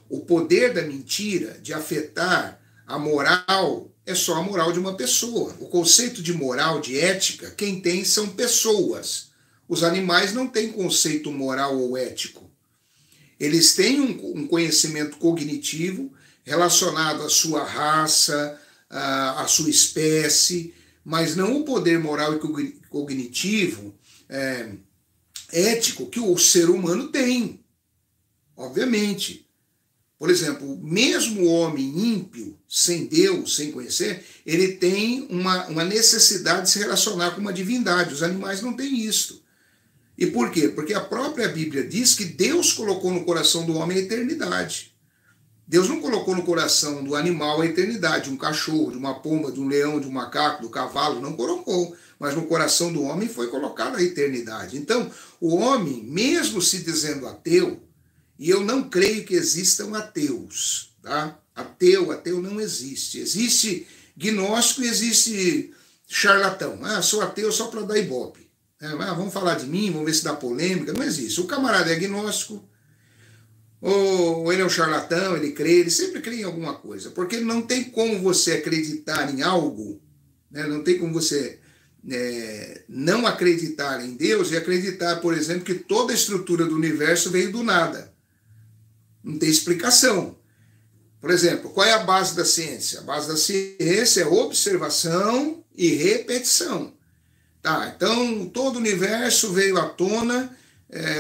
O poder da mentira de afetar a moral é só a moral de uma pessoa. O conceito de moral, de ética, quem tem são pessoas. Os animais não têm conceito moral ou ético. Eles têm um conhecimento cognitivo relacionado à sua raça, à sua espécie, mas não o poder moral e cognitivo, ético, que o ser humano tem. Obviamente. Por exemplo, mesmo o homem ímpio, sem Deus, sem conhecer, ele tem uma necessidade de se relacionar com uma divindade. Os animais não têm isso. E por quê? Porque a própria Bíblia diz que Deus colocou no coração do homem a eternidade. Deus não colocou no coração do animal a eternidade, de um cachorro, de uma pomba, de um leão, de um macaco, do cavalo, não colocou. Mas no coração do homem foi colocada a eternidade. Então, o homem, mesmo se dizendo ateu, e eu não creio que existam ateus, tá? Ateu não existe. Existe gnóstico e existe charlatão. Sou ateu só para dar ibope. Vamos falar de mim, vamos ver se dá polêmica. Não existe. O camarada é gnóstico, ou ele é um charlatão, ele sempre crê em alguma coisa. Porque não tem como você acreditar em algo, né? Não tem como você não acreditar em Deus e acreditar, por exemplo, que toda a estrutura do universo veio do nada. Não tem explicação. Por exemplo, qual é a base da ciência? A base da ciência é observação e repetição. Tá, então, todo o universo veio à tona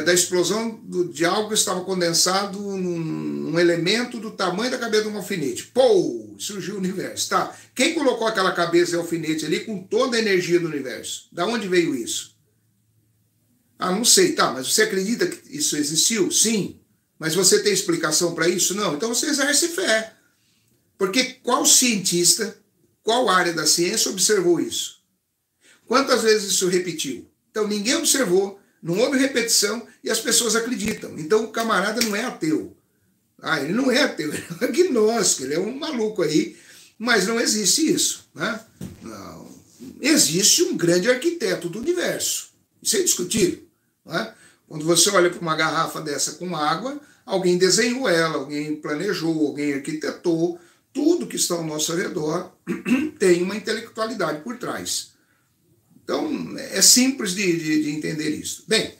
da explosão de algo que estava condensado num elemento do tamanho da cabeça de um alfinete. Pô, surgiu o universo. Tá, quem colocou aquela cabeça de alfinete ali com toda a energia do universo? Da onde veio isso? Ah, não sei. Tá, mas você acredita que isso existiu? Sim. Mas você tem explicação para isso? Não. Então você exerce fé. Porque qual cientista, qual área da ciência observou isso? Quantas vezes isso repetiu? Então ninguém observou, não houve repetição e as pessoas acreditam. Então o camarada não é ateu. Ah, ele não é ateu, ele é um agnóstico, ele é um maluco aí, mas não existe isso. Né? Não. Existe um grande arquiteto do universo. Isso é discutível. Né? Quando você olha para uma garrafa dessa com água, alguém desenhou ela, alguém planejou, alguém arquitetou. Tudo que está ao nosso redor tem uma intelectualidade por trás. Então, é simples de entender isso. Bem,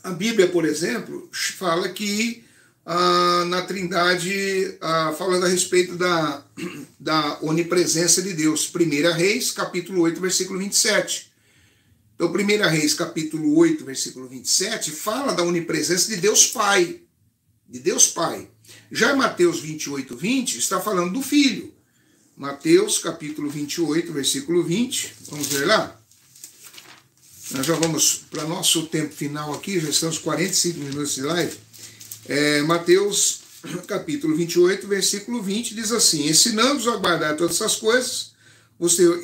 a Bíblia, por exemplo, fala que na Trindade, falando a respeito da onipresença de Deus. 1 Reis, capítulo 8, versículo 27. Então, 1 Reis, capítulo 8, versículo 27, fala da onipresença de Deus Pai. De Deus Pai. Já Mateus 28, 20, está falando do Filho. Mateus, capítulo 28, versículo 20. Vamos ver lá? Nós já vamos para nosso tempo final aqui, já estamos 45 minutos de live. Mateus, capítulo 28, versículo 20, diz assim: ensinando-os a guardar todas essas coisas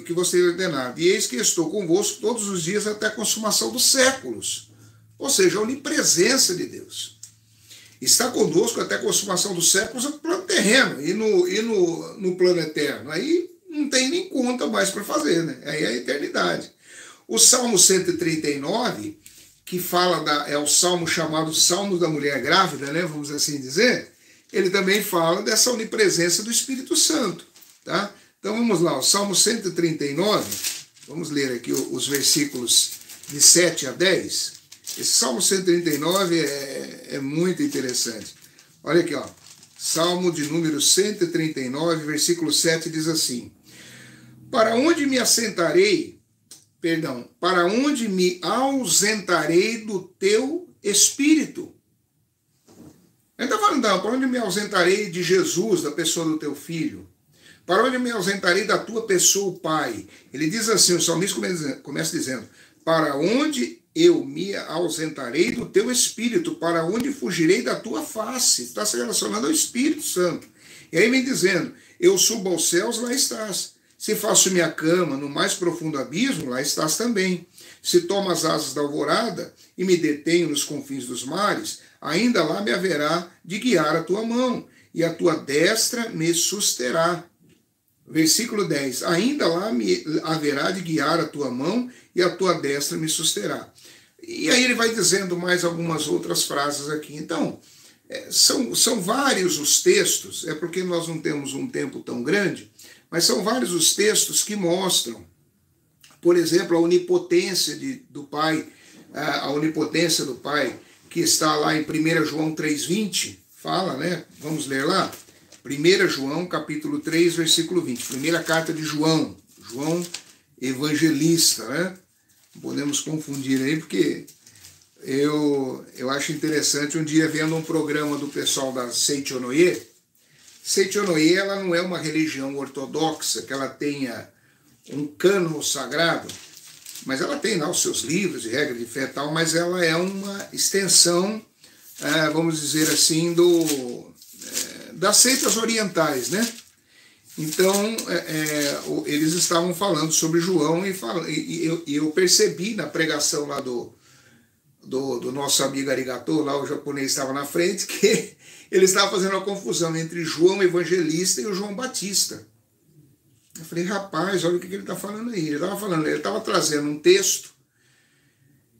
que você ordenado. E eis que estou convosco todos os dias até a consumação dos séculos. Ou seja, a onipresença de Deus. Está conosco até a consumação dos séculos no plano terreno e no plano eterno. Aí não tem nem conta mais para fazer, né? Aí é a eternidade. O Salmo 139, que fala é o salmo chamado Salmo da Mulher Grávida, né? Vamos assim dizer, ele também fala dessa onipresença do Espírito Santo. Tá? Então vamos lá, o Salmo 139, vamos ler aqui os versículos de 7 a 10. Esse Salmo 139 é muito interessante. Olha aqui, ó. Salmo de número 139, versículo 7 diz assim: para onde me ausentarei do teu espírito? Ele está falando, não, para onde me ausentarei de Jesus, da pessoa do teu filho? Para onde me ausentarei da tua pessoa, o Pai? Ele diz assim, o salmista começa dizendo: para onde eu me ausentarei do teu espírito, para onde fugirei da tua face? Está se relacionando ao Espírito Santo. E aí vem dizendo: eu subo aos céus, lá estás. Se faço minha cama no mais profundo abismo, lá estás também. Se tomo as asas da alvorada e me detenho nos confins dos mares, ainda lá me haverá de guiar a tua mão, e a tua destra me susterá. Versículo 10, ainda lá me haverá de guiar a tua mão, e a tua destra me susterá. E aí ele vai dizendo mais algumas outras frases aqui. Então, são vários os textos, é porque nós não temos um tempo tão grande, mas são vários os textos que mostram, por exemplo, a onipotência do Pai, que está lá em 1 João 3,20, fala, né? Vamos ler lá? 1 João, capítulo 3, versículo 20. Primeira carta de João evangelista, né? Podemos confundir aí, porque eu acho interessante, um dia vendo um programa do pessoal da Seichonoye. Seichonoye, ela não é uma religião ortodoxa, que ela tenha um cânon sagrado, mas ela tem lá os seus livros de regra de fé e tal, mas ela é uma extensão, vamos dizer assim, das seitas orientais, né? Então, eles estavam falando sobre João e eu percebi na pregação lá do nosso amigo Arigato, lá o japonês estava na frente, que ele estava fazendo uma confusão entre João Evangelista e o João Batista. Eu falei, rapaz, olha o que ele está falando aí. Ele estava trazendo um texto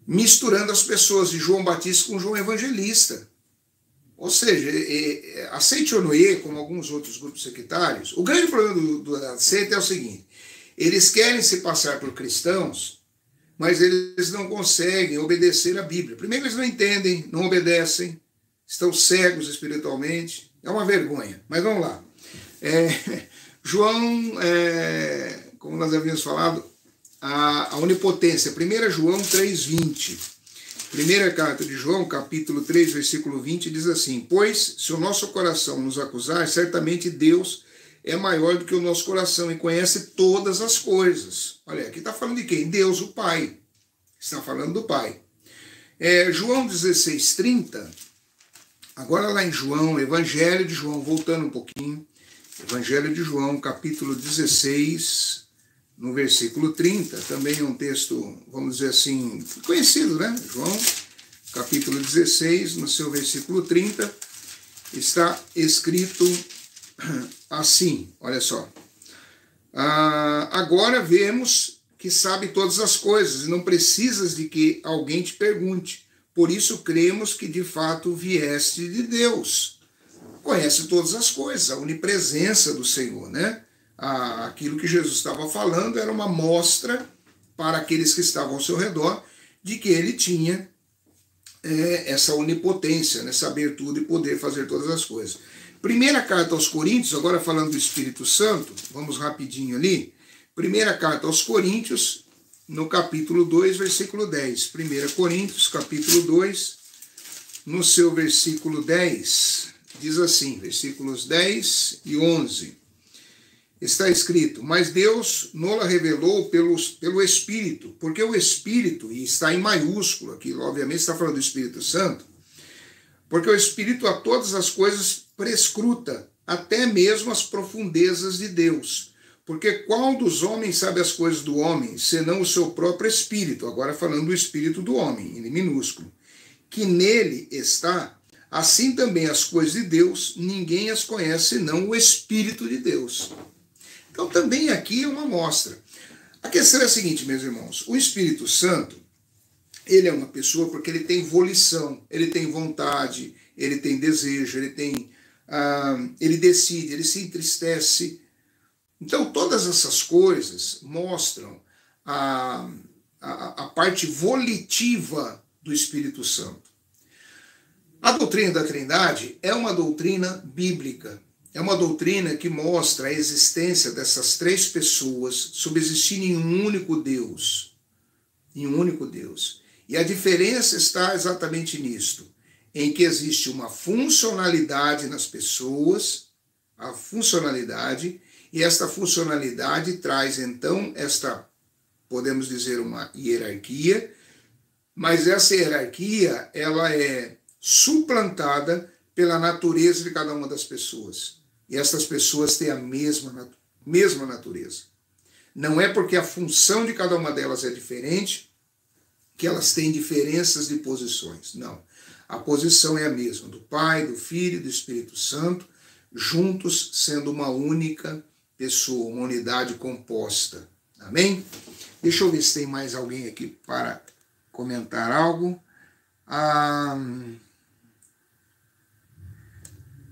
misturando as pessoas de João Batista com João Evangelista. Ou seja, a Seichonoye, como alguns outros grupos sectários, o grande problema da seita é o seguinte: eles querem se passar por cristãos, mas eles não conseguem obedecer a Bíblia. Primeiro, eles não entendem, não obedecem, estão cegos espiritualmente. É uma vergonha. Mas vamos lá. João, como nós havíamos falado, a onipotência. 1 João 3,20. Primeira carta de João, capítulo 3, versículo 20, diz assim: pois, se o nosso coração nos acusar, certamente Deus é maior do que o nosso coração e conhece todas as coisas. Olha, aqui está falando de quem? Deus, o Pai. Está falando do Pai. João 16:30, agora lá em João, Evangelho de João, voltando um pouquinho, Evangelho de João, capítulo 16, no versículo 30, também é um texto, vamos dizer assim, conhecido, né? João, capítulo 16, no seu versículo 30, está escrito assim, olha só. Agora vemos que sabe todas as coisas e não precisas de que alguém te pergunte. Por isso cremos que de fato vieste de Deus. Conhece todas as coisas, a onipresença do Senhor, né? Aquilo que Jesus estava falando era uma mostra para aqueles que estavam ao seu redor de que ele tinha essa onipotência, né? Saber tudo e poder fazer todas as coisas. Primeira carta aos Coríntios, agora falando do Espírito Santo, vamos rapidinho ali. Primeira carta aos Coríntios, no capítulo 2, versículo 10. 1 Coríntios, capítulo 2, no seu versículo 10, diz assim, versículos 10 e 11. Está escrito: mas Deus nos revelou pelo Espírito, porque o Espírito, e está em maiúsculo aqui, obviamente está falando do Espírito Santo, porque o Espírito a todas as coisas prescruta, até mesmo as profundezas de Deus. Porque qual dos homens sabe as coisas do homem, senão o seu próprio espírito? Agora falando do espírito do homem, em minúsculo. Que nele está, assim também as coisas de Deus, ninguém as conhece, senão o Espírito de Deus. Então também aqui é uma amostra. A questão é a seguinte, meus irmãos. O Espírito Santo, ele é uma pessoa porque ele tem volição, ele tem vontade, ele tem desejo, ele decide, ele se entristece. Então, todas essas coisas mostram a parte volitiva do Espírito Santo. A doutrina da Trindade é uma doutrina bíblica. É uma doutrina que mostra a existência dessas três pessoas subsistindo em um único Deus. Em um único Deus. E a diferença está exatamente nisto, em que existe uma funcionalidade nas pessoas, a funcionalidade. E esta funcionalidade traz, então, podemos dizer, uma hierarquia, mas essa hierarquia, ela é suplantada pela natureza de cada uma das pessoas. E essas pessoas têm a mesma natureza. Não é porque a função de cada uma delas é diferente que elas têm diferenças de posições. Não. A posição é a mesma, do Pai, do Filho e do Espírito Santo, juntos sendo uma única pessoa, uma unidade composta. Amém? Deixa eu ver se tem mais alguém aqui para comentar algo.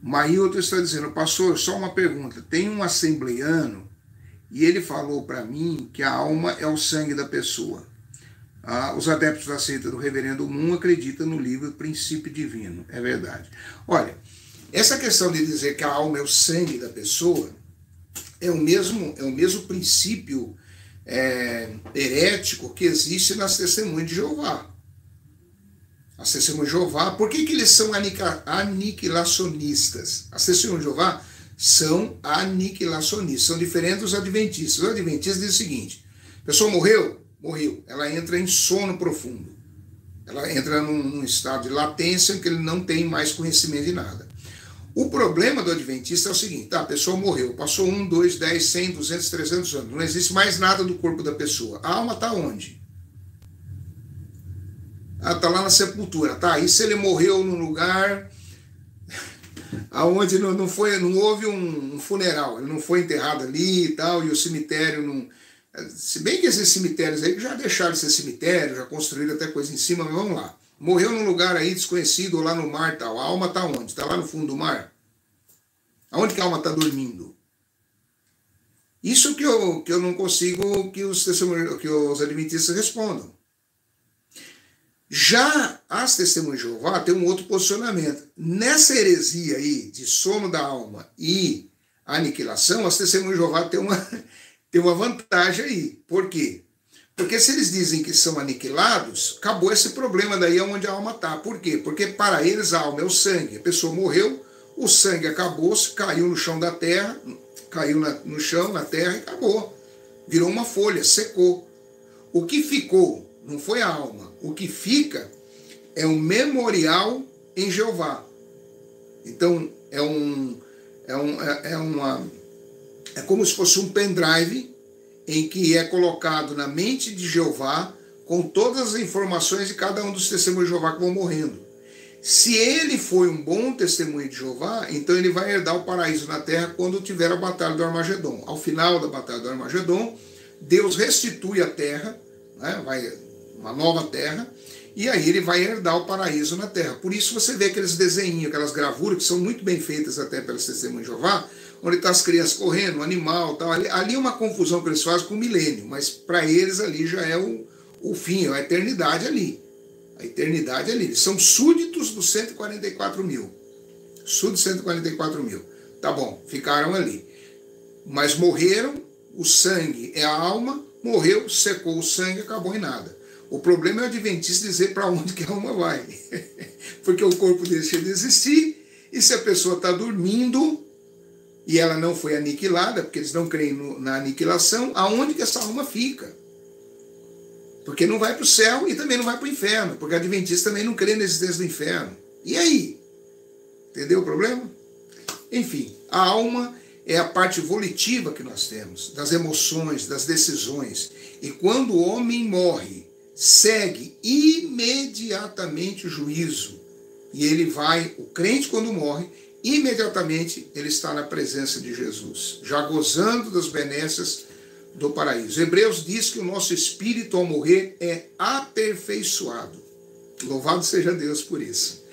Mailton está dizendo: pastor, só uma pergunta. Tem um assembleiano e ele falou para mim que a alma é o sangue da pessoa. Os adeptos da seita do Reverendo Moon acreditam no livro Princípio Divino. É verdade. Olha, essa questão de dizer que a alma é o sangue da pessoa é o mesmo princípio herético que existe nas testemunhas de Jeová. As testemunhas de Jeová, por que eles são aniquilacionistas? As testemunhas de Jeová são aniquilacionistas, são diferentes dos adventistas. Os adventistas dizem o seguinte: a pessoa morreu? Morreu. Ela entra em sono profundo. Ela entra num estado de latência em que ele não tem mais conhecimento de nada. O problema do adventista é o seguinte: a pessoa morreu, passou 1, 2, 10, 100, 200, 300 anos, não existe mais nada do corpo da pessoa. A alma está onde? Está lá na sepultura. Tá, e se ele morreu num lugar onde não houve um funeral, ele não foi enterrado ali e tal, e o cemitério não... Se bem que esses cemitérios aí já deixaram de ser cemitério, já construíram até coisa em cima, mas vamos lá. Morreu num lugar aí desconhecido, ou lá no mar e tal. A alma está onde? Está lá no fundo do mar? Aonde que a alma está dormindo? Isso que eu não consigo que os adventistas respondam. Já as testemunhas de Jeová têm um outro posicionamento. Nessa heresia aí de sono da alma e aniquilação, as testemunhas de Jeová têm uma vantagem aí. Por quê? Porque se eles dizem que são aniquilados, acabou esse problema daí onde a alma está. Por quê? Porque para eles a alma é o sangue. A pessoa morreu, o sangue acabou-se, caiu no chão da terra, caiu no chão, na terra e acabou. Virou uma folha, secou. O que ficou não foi a alma. O que fica é um memorial em Jeová. Então, é como se fosse um pendrive em que é colocado na mente de Jeová com todas as informações de cada um dos testemunhos de Jeová que vão morrendo. Se ele foi um bom testemunho de Jeová, então ele vai herdar o paraíso na terra quando tiver a batalha do Armagedon. Ao final da batalha do Armagedon, Deus restitui a terra, né, uma nova terra, e aí ele vai herdar o paraíso na terra. Por isso você vê aqueles desenhinhos, aquelas gravuras que são muito bem feitas até pelas testemunhas de Jeová, onde está as crianças correndo, o animal, tal. Ali é uma confusão que eles fazem com o milênio, mas para eles ali já é o fim, a eternidade ali. A eternidade ali. Eles são súditos dos 144 mil. Súditos 144 mil. Tá bom, ficaram ali. Mas morreram, o sangue é a alma, morreu, secou o sangue, acabou em nada. O problema é o adventista dizer para onde que a alma vai. Porque o corpo deixa de existir, e se a pessoa está dormindo e ela não foi aniquilada, porque eles não creem na aniquilação, aonde que essa alma fica? Porque não vai para o céu e também não vai para o inferno, porque o adventista também não crê na existência do inferno. E aí? Entendeu o problema? Enfim, a alma é a parte volitiva que nós temos, das emoções, das decisões. E quando o homem morre, segue imediatamente o juízo. E ele vai, o crente quando morre, imediatamente ele está na presença de Jesus, já gozando das benesses do paraíso. Hebreus diz que o nosso espírito ao morrer é aperfeiçoado. Louvado seja Deus por isso.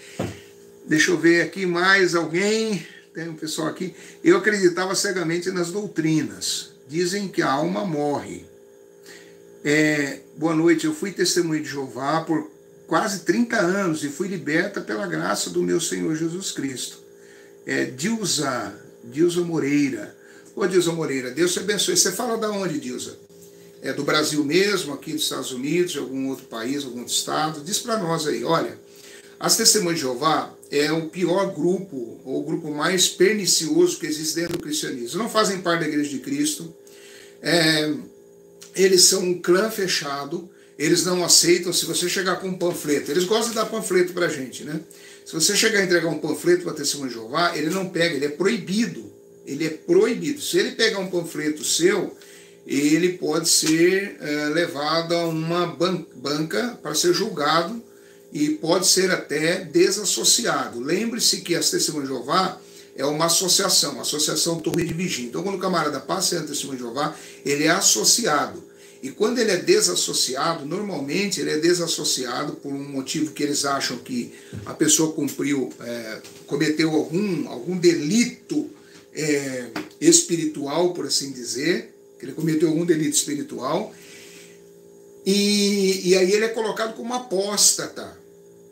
Deixa eu ver aqui mais alguém. Tem um pessoal aqui. Eu acreditava cegamente nas doutrinas. Dizem que a alma morre. Boa noite, eu fui testemunha de Jeová por quase 30 anos e fui liberta pela graça do meu Senhor Jesus Cristo. Dilza Moreira. Ô Dilza Moreira, Deus te abençoe. Você fala da onde, Dilza? É do Brasil mesmo, aqui dos Estados Unidos, de algum outro país, algum outro estado? Diz para nós aí, olha, as testemunhas de Jeová é o pior grupo, ou o grupo mais pernicioso que existe dentro do cristianismo. Não fazem parte da Igreja de Cristo, eles são um clã fechado, eles não aceitam se você chegar com um panfleto. Eles gostam de dar panfleto para a gente, né? Se você chegar a entregar um panfleto para a testemunha de Jeová, ele não pega, ele é proibido. Ele é proibido. Se ele pegar um panfleto seu, ele pode ser levado a uma banca para ser julgado e pode ser até desassociado. Lembre-se que as testemunhas de Jeová é uma associação, Associação Torre de Vigia. Então, quando o camarada passa a ser testemunha de Jeová, ele é associado. E quando ele é desassociado, normalmente ele é desassociado por um motivo que eles acham que a pessoa cometeu algum delito espiritual, por assim dizer, que ele cometeu algum delito espiritual, e aí ele é colocado como apóstata.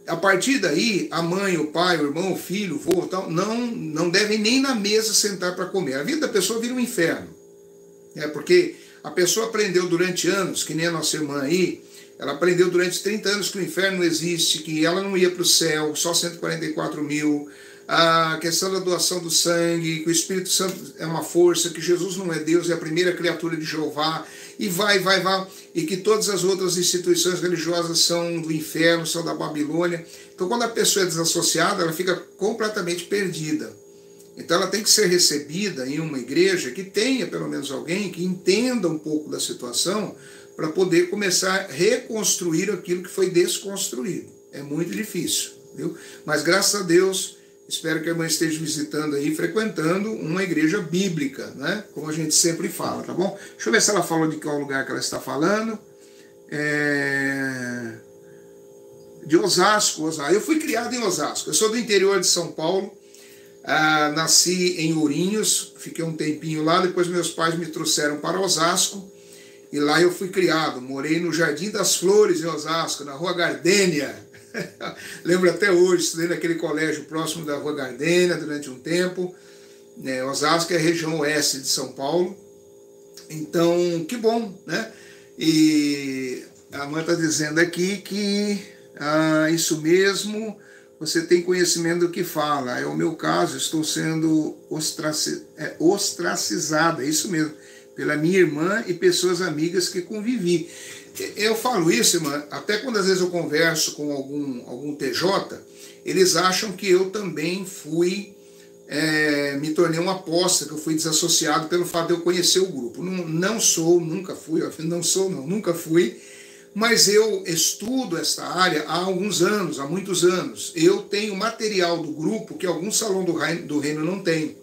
A partir daí, a mãe, o pai, o irmão, o filho, o vô, tal, não devem nem na mesa sentar para comer. A vida da pessoa vira um inferno. Porque a pessoa aprendeu durante anos, que nem a nossa irmã aí, ela aprendeu durante 30 anos que o inferno não existe, que ela não ia para o céu, só 144 mil, a questão da doação do sangue, que o Espírito Santo é uma força, que Jesus não é Deus, é a primeira criatura de Jeová, e vai, e que todas as outras instituições religiosas são do inferno, são da Babilônia. Então, quando a pessoa é desassociada, ela fica completamente perdida. Então, ela tem que ser recebida em uma igreja que tenha, pelo menos, alguém que entenda um pouco da situação para poder começar a reconstruir aquilo que foi desconstruído. É muito difícil, viu? Mas, graças a Deus, espero que a irmã esteja visitando aí, frequentando uma igreja bíblica, né? Como a gente sempre fala, tá bom? Deixa eu ver se ela falou de qual lugar que ela está falando. De Osasco. Eu fui criado em Osasco. Eu sou do interior de São Paulo. Nasci em Ourinhos, fiquei um tempinho lá. Depois meus pais me trouxeram para Osasco. E lá eu fui criado, morei no Jardim das Flores, em Osasco, na Rua Gardênia. Lembro até hoje, estudei naquele colégio próximo da Rua Gardênia durante um tempo. Osasco é a região oeste de São Paulo. Então, que bom, né? E a mãe está dizendo aqui que isso mesmo, você tem conhecimento do que fala. É o meu caso, estou sendo ostracizada, é isso mesmo, pela minha irmã e pessoas amigas que convivi. Eu falo isso, irmã, até quando às vezes eu converso com algum TJ, eles acham que eu também me tornei um apóstata, que eu fui desassociado pelo fato de eu conhecer o grupo. Não sou, nunca fui, nunca fui, mas eu estudo esta área há alguns anos, há muitos anos. Eu tenho material do grupo que algum salão do reino não tem.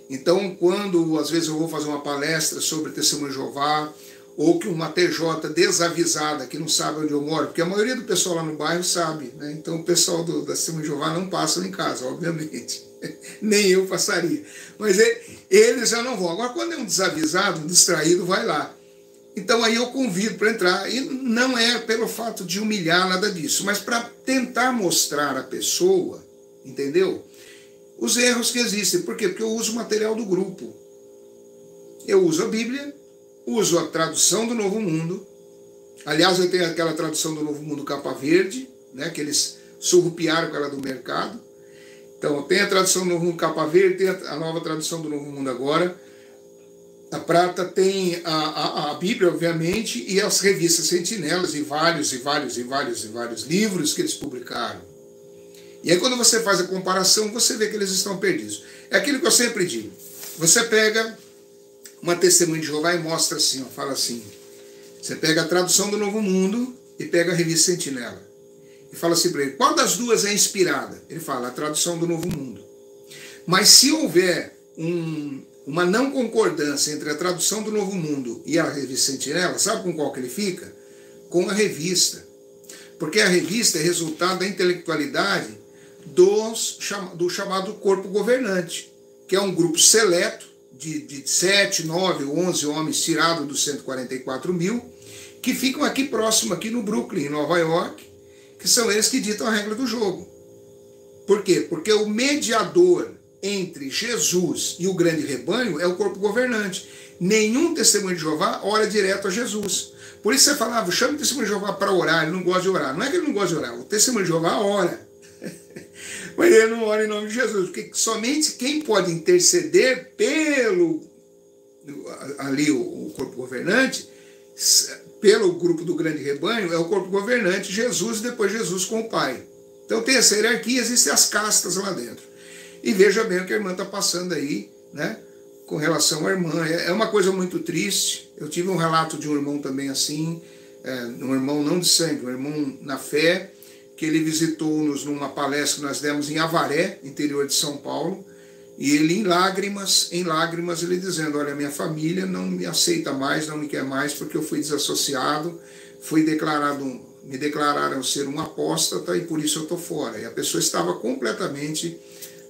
Então, quando às vezes eu vou fazer uma palestra sobre Testemunho de Jeová, ou que uma TJ desavisada, que não sabe onde eu moro, porque a maioria do pessoal lá no bairro sabe, né? Então o pessoal da Testemunho de Jeová não passa em casa, obviamente. Nem eu passaria. Mas eles já não vão. Agora, quando é um desavisado, um distraído, vai lá. Então aí eu convido para entrar. E não é pelo fato de humilhar, nada disso, mas para tentar mostrar à pessoa, entendeu? Os erros que existem. Por quê? Porque eu uso o material do grupo. Eu uso a Bíblia, uso a tradução do Novo Mundo. Aliás, eu tenho aquela tradução do Novo Mundo capa verde, né, que eles surrupiaram com ela do mercado. Então, tem a tradução do Novo Mundo capa verde, tem a nova tradução do Novo Mundo agora. A prata tem a Bíblia, obviamente, e as revistas Sentinelas e vários livros que eles publicaram. E aí, quando você faz a comparação, você vê que eles estão perdidos. É aquilo que eu sempre digo. Você pega uma Testemunha de Jeová e mostra assim, ó, fala assim. Você pega a tradução do Novo Mundo e pega a revista Sentinela. E fala assim para ele, qual das duas é inspirada? Ele fala, a tradução do Novo Mundo. Mas se houver uma não concordância entre a tradução do Novo Mundo e a revista Sentinela, sabe com qual que ele fica? Com a revista. Porque a revista é resultado da intelectualidade do chamado corpo governante, que é um grupo seleto de 7, 9, 11 homens tirados dos 144 mil, que ficam aqui próximo, aqui no Brooklyn, em Nova York, que são eles que ditam a regra do jogo. Por quê? Porque o mediador entre Jesus e o grande rebanho é o corpo governante. Nenhum testemunho de Jeová ora direto a Jesus. Por isso você falava, chama o testemunho de Jeová para orar, ele não gosta de orar. Não é que ele não gosta de orar, o testemunho de Jeová ora. Mas ele não ora em nome de Jesus, porque somente quem pode interceder ali o corpo governante, pelo grupo do grande rebanho, é o corpo governante, Jesus, e depois Jesus com o Pai. Então tem essa hierarquia, existem as castas lá dentro. E veja bem o que a irmã está passando aí, né, com relação à irmã. É uma coisa muito triste. Eu tive um relato de um irmão também assim, um irmão não de sangue, um irmão na fé, que ele visitou-nos numa palestra que nós demos em Avaré, interior de São Paulo, e ele em lágrimas, ele dizendo, olha, minha família não me aceita mais, não me quer mais, porque eu fui desassociado, me declararam ser um apóstata e por isso eu estou fora. E a pessoa estava completamente,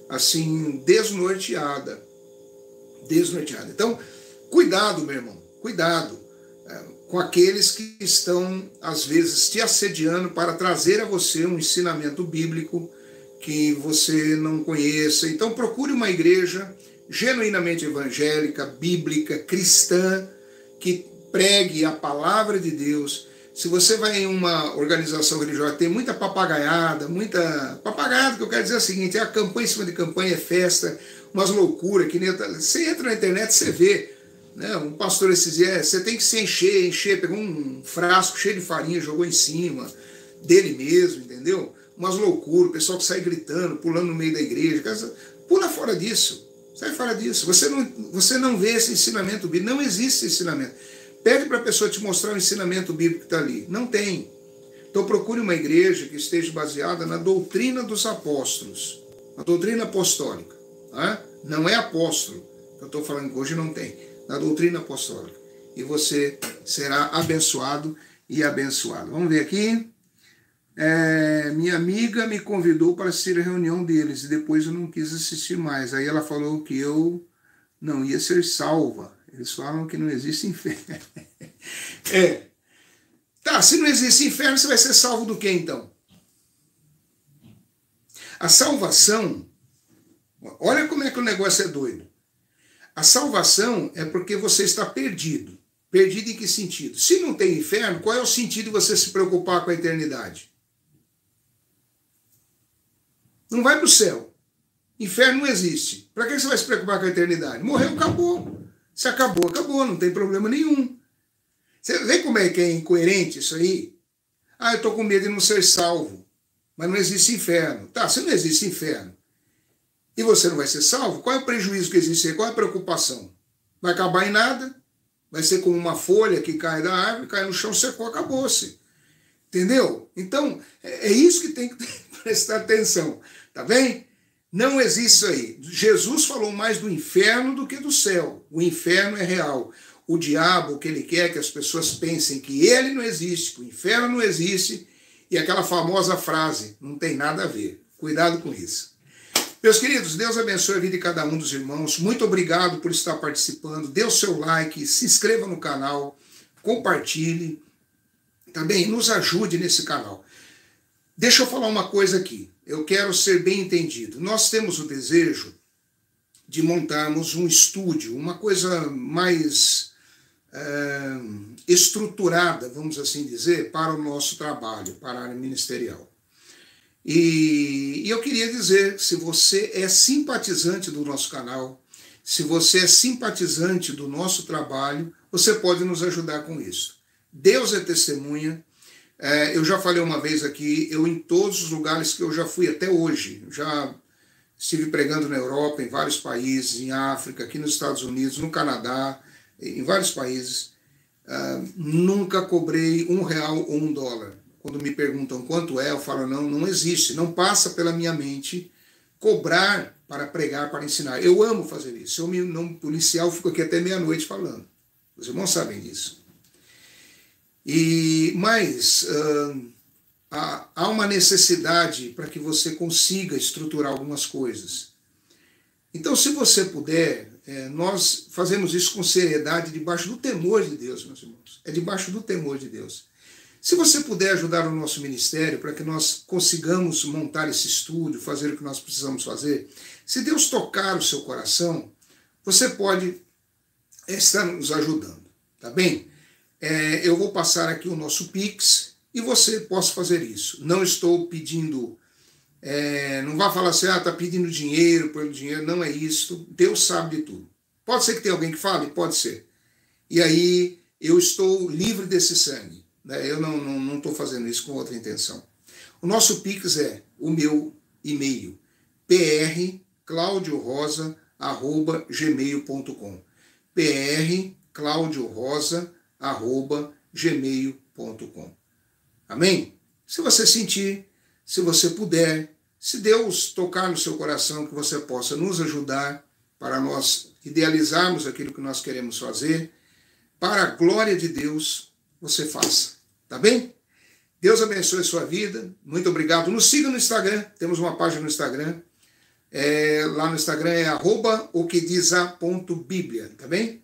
assim, desnorteada. Então, cuidado, meu irmão, cuidado com aqueles que estão, às vezes, te assediando para trazer a você um ensinamento bíblico que você não conheça. Então procure uma igreja genuinamente evangélica, bíblica, cristã, que pregue a palavra de Deus. Se você vai em uma organização religiosa, tem muita papagaiada, que eu quero dizer é o seguinte, é a campanha em cima de campanha, é festa, umas loucuras, que nem você entra na internet, você vê, né, um pastor esses dias, você tem que se encher, pegou um frasco cheio de farinha, jogou em cima dele mesmo, entendeu? Umas loucuras, o pessoal que sai gritando, pulando no meio da igreja, pula fora disso, sai fora disso. Você não vê esse ensinamento bíblico, não existe esse ensinamento. Pede para a pessoa te mostrar o ensinamento bíblico que está ali. Não tem. Então procure uma igreja que esteja baseada na doutrina dos apóstolos, a doutrina apostólica. Tá? Não é apóstolo, eu estou falando que hoje não tem, na doutrina apostólica. E você será abençoado e abençoado. Vamos ver aqui. Minha amiga me convidou para assistir a reunião deles e depois eu não quis assistir mais. Aí ela falou que eu não ia ser salva. Eles falam que não existe inferno. Tá, se não existe inferno, você vai ser salvo do quê, então? A salvação, olha como é que o negócio é doido. A salvação é porque você está perdido. Perdido em que sentido? Se não tem inferno, qual é o sentido de você se preocupar com a eternidade? Não vai para o céu. Inferno não existe. Para que você vai se preocupar com a eternidade? Morreu, acabou. Se acabou, acabou, não tem problema nenhum. Você vê como é que é incoerente isso aí? Ah, eu estou com medo de não ser salvo. Mas não existe inferno. Tá, se não existe inferno e você não vai ser salvo, qual é o prejuízo que existe aí? Qual é a preocupação? Vai acabar em nada? Vai ser como uma folha que cai da árvore, cai no chão, secou, acabou-se. Entendeu? Então, é isso que tem que prestar atenção. Tá bem? Não existe isso aí. Jesus falou mais do inferno do que do céu. O inferno é real. O diabo, o que ele quer é que as pessoas pensem que ele não existe, que o inferno não existe, e aquela famosa frase, não tem nada a ver. Cuidado com isso. Meus queridos, Deus abençoe a vida de cada um dos irmãos. Muito obrigado por estar participando. Dê o seu like, se inscreva no canal, compartilhe. Também nos ajude nesse canal. Deixa eu falar uma coisa aqui. Eu quero ser bem entendido. Nós temos o desejo de montarmos um estúdio, uma coisa mais estruturada, vamos assim dizer, para o nosso trabalho, para a área ministerial. E eu queria dizer, se você é simpatizante do nosso canal, se você é simpatizante do nosso trabalho, você pode nos ajudar com isso. Deus é testemunha. Eu já falei uma vez aqui, eu em todos os lugares que eu já fui até hoje, já estive pregando na Europa, em vários países, em África, aqui nos Estados Unidos, no Canadá, em vários países, nunca cobrei R$1 ou $1. Quando me perguntam quanto é, eu falo, não existe, não passa pela minha mente cobrar para pregar, para ensinar. Eu amo fazer isso. Eu, não policial, fico aqui até meia-noite falando. Os irmãos sabem disso. Mas há uma necessidade para que você consiga estruturar algumas coisas. Então, se você puder, nós fazemos isso com seriedade, debaixo do temor de Deus, meus irmãos. É debaixo do temor de Deus. Se você puder ajudar o nosso ministério para que nós consigamos montar esse estúdio, fazer o que nós precisamos fazer, se Deus tocar o seu coração, você pode estar nos ajudando, tá bem? Eu vou passar aqui o nosso Pix e você possa fazer isso. Não estou pedindo, não vá falar assim, está pedindo dinheiro pelo dinheiro, não é isso. Deus sabe de tudo. Pode ser que tenha alguém que fale? Pode ser. E aí eu estou livre desse sangue. Eu não estou fazendo isso com outra intenção. O nosso Pix é o meu e-mail, prclaudiorosa@gmail.com. prclaudiorosa@gmail.com. Amém? Se você sentir, se você puder, se Deus tocar no seu coração, que você possa nos ajudar para nós idealizarmos aquilo que nós queremos fazer, para a glória de Deus, você faça. Tá bem? Deus abençoe a sua vida. Muito obrigado. Nos siga no Instagram. Temos uma página no Instagram. Lá no Instagram é @oquediza.biblia. Tá bem?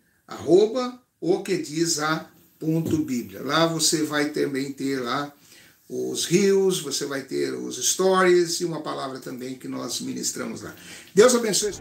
@oquediza.biblia. Lá você vai também ter lá os reels, você vai ter os stories e uma palavra também que nós ministramos lá. Deus abençoe.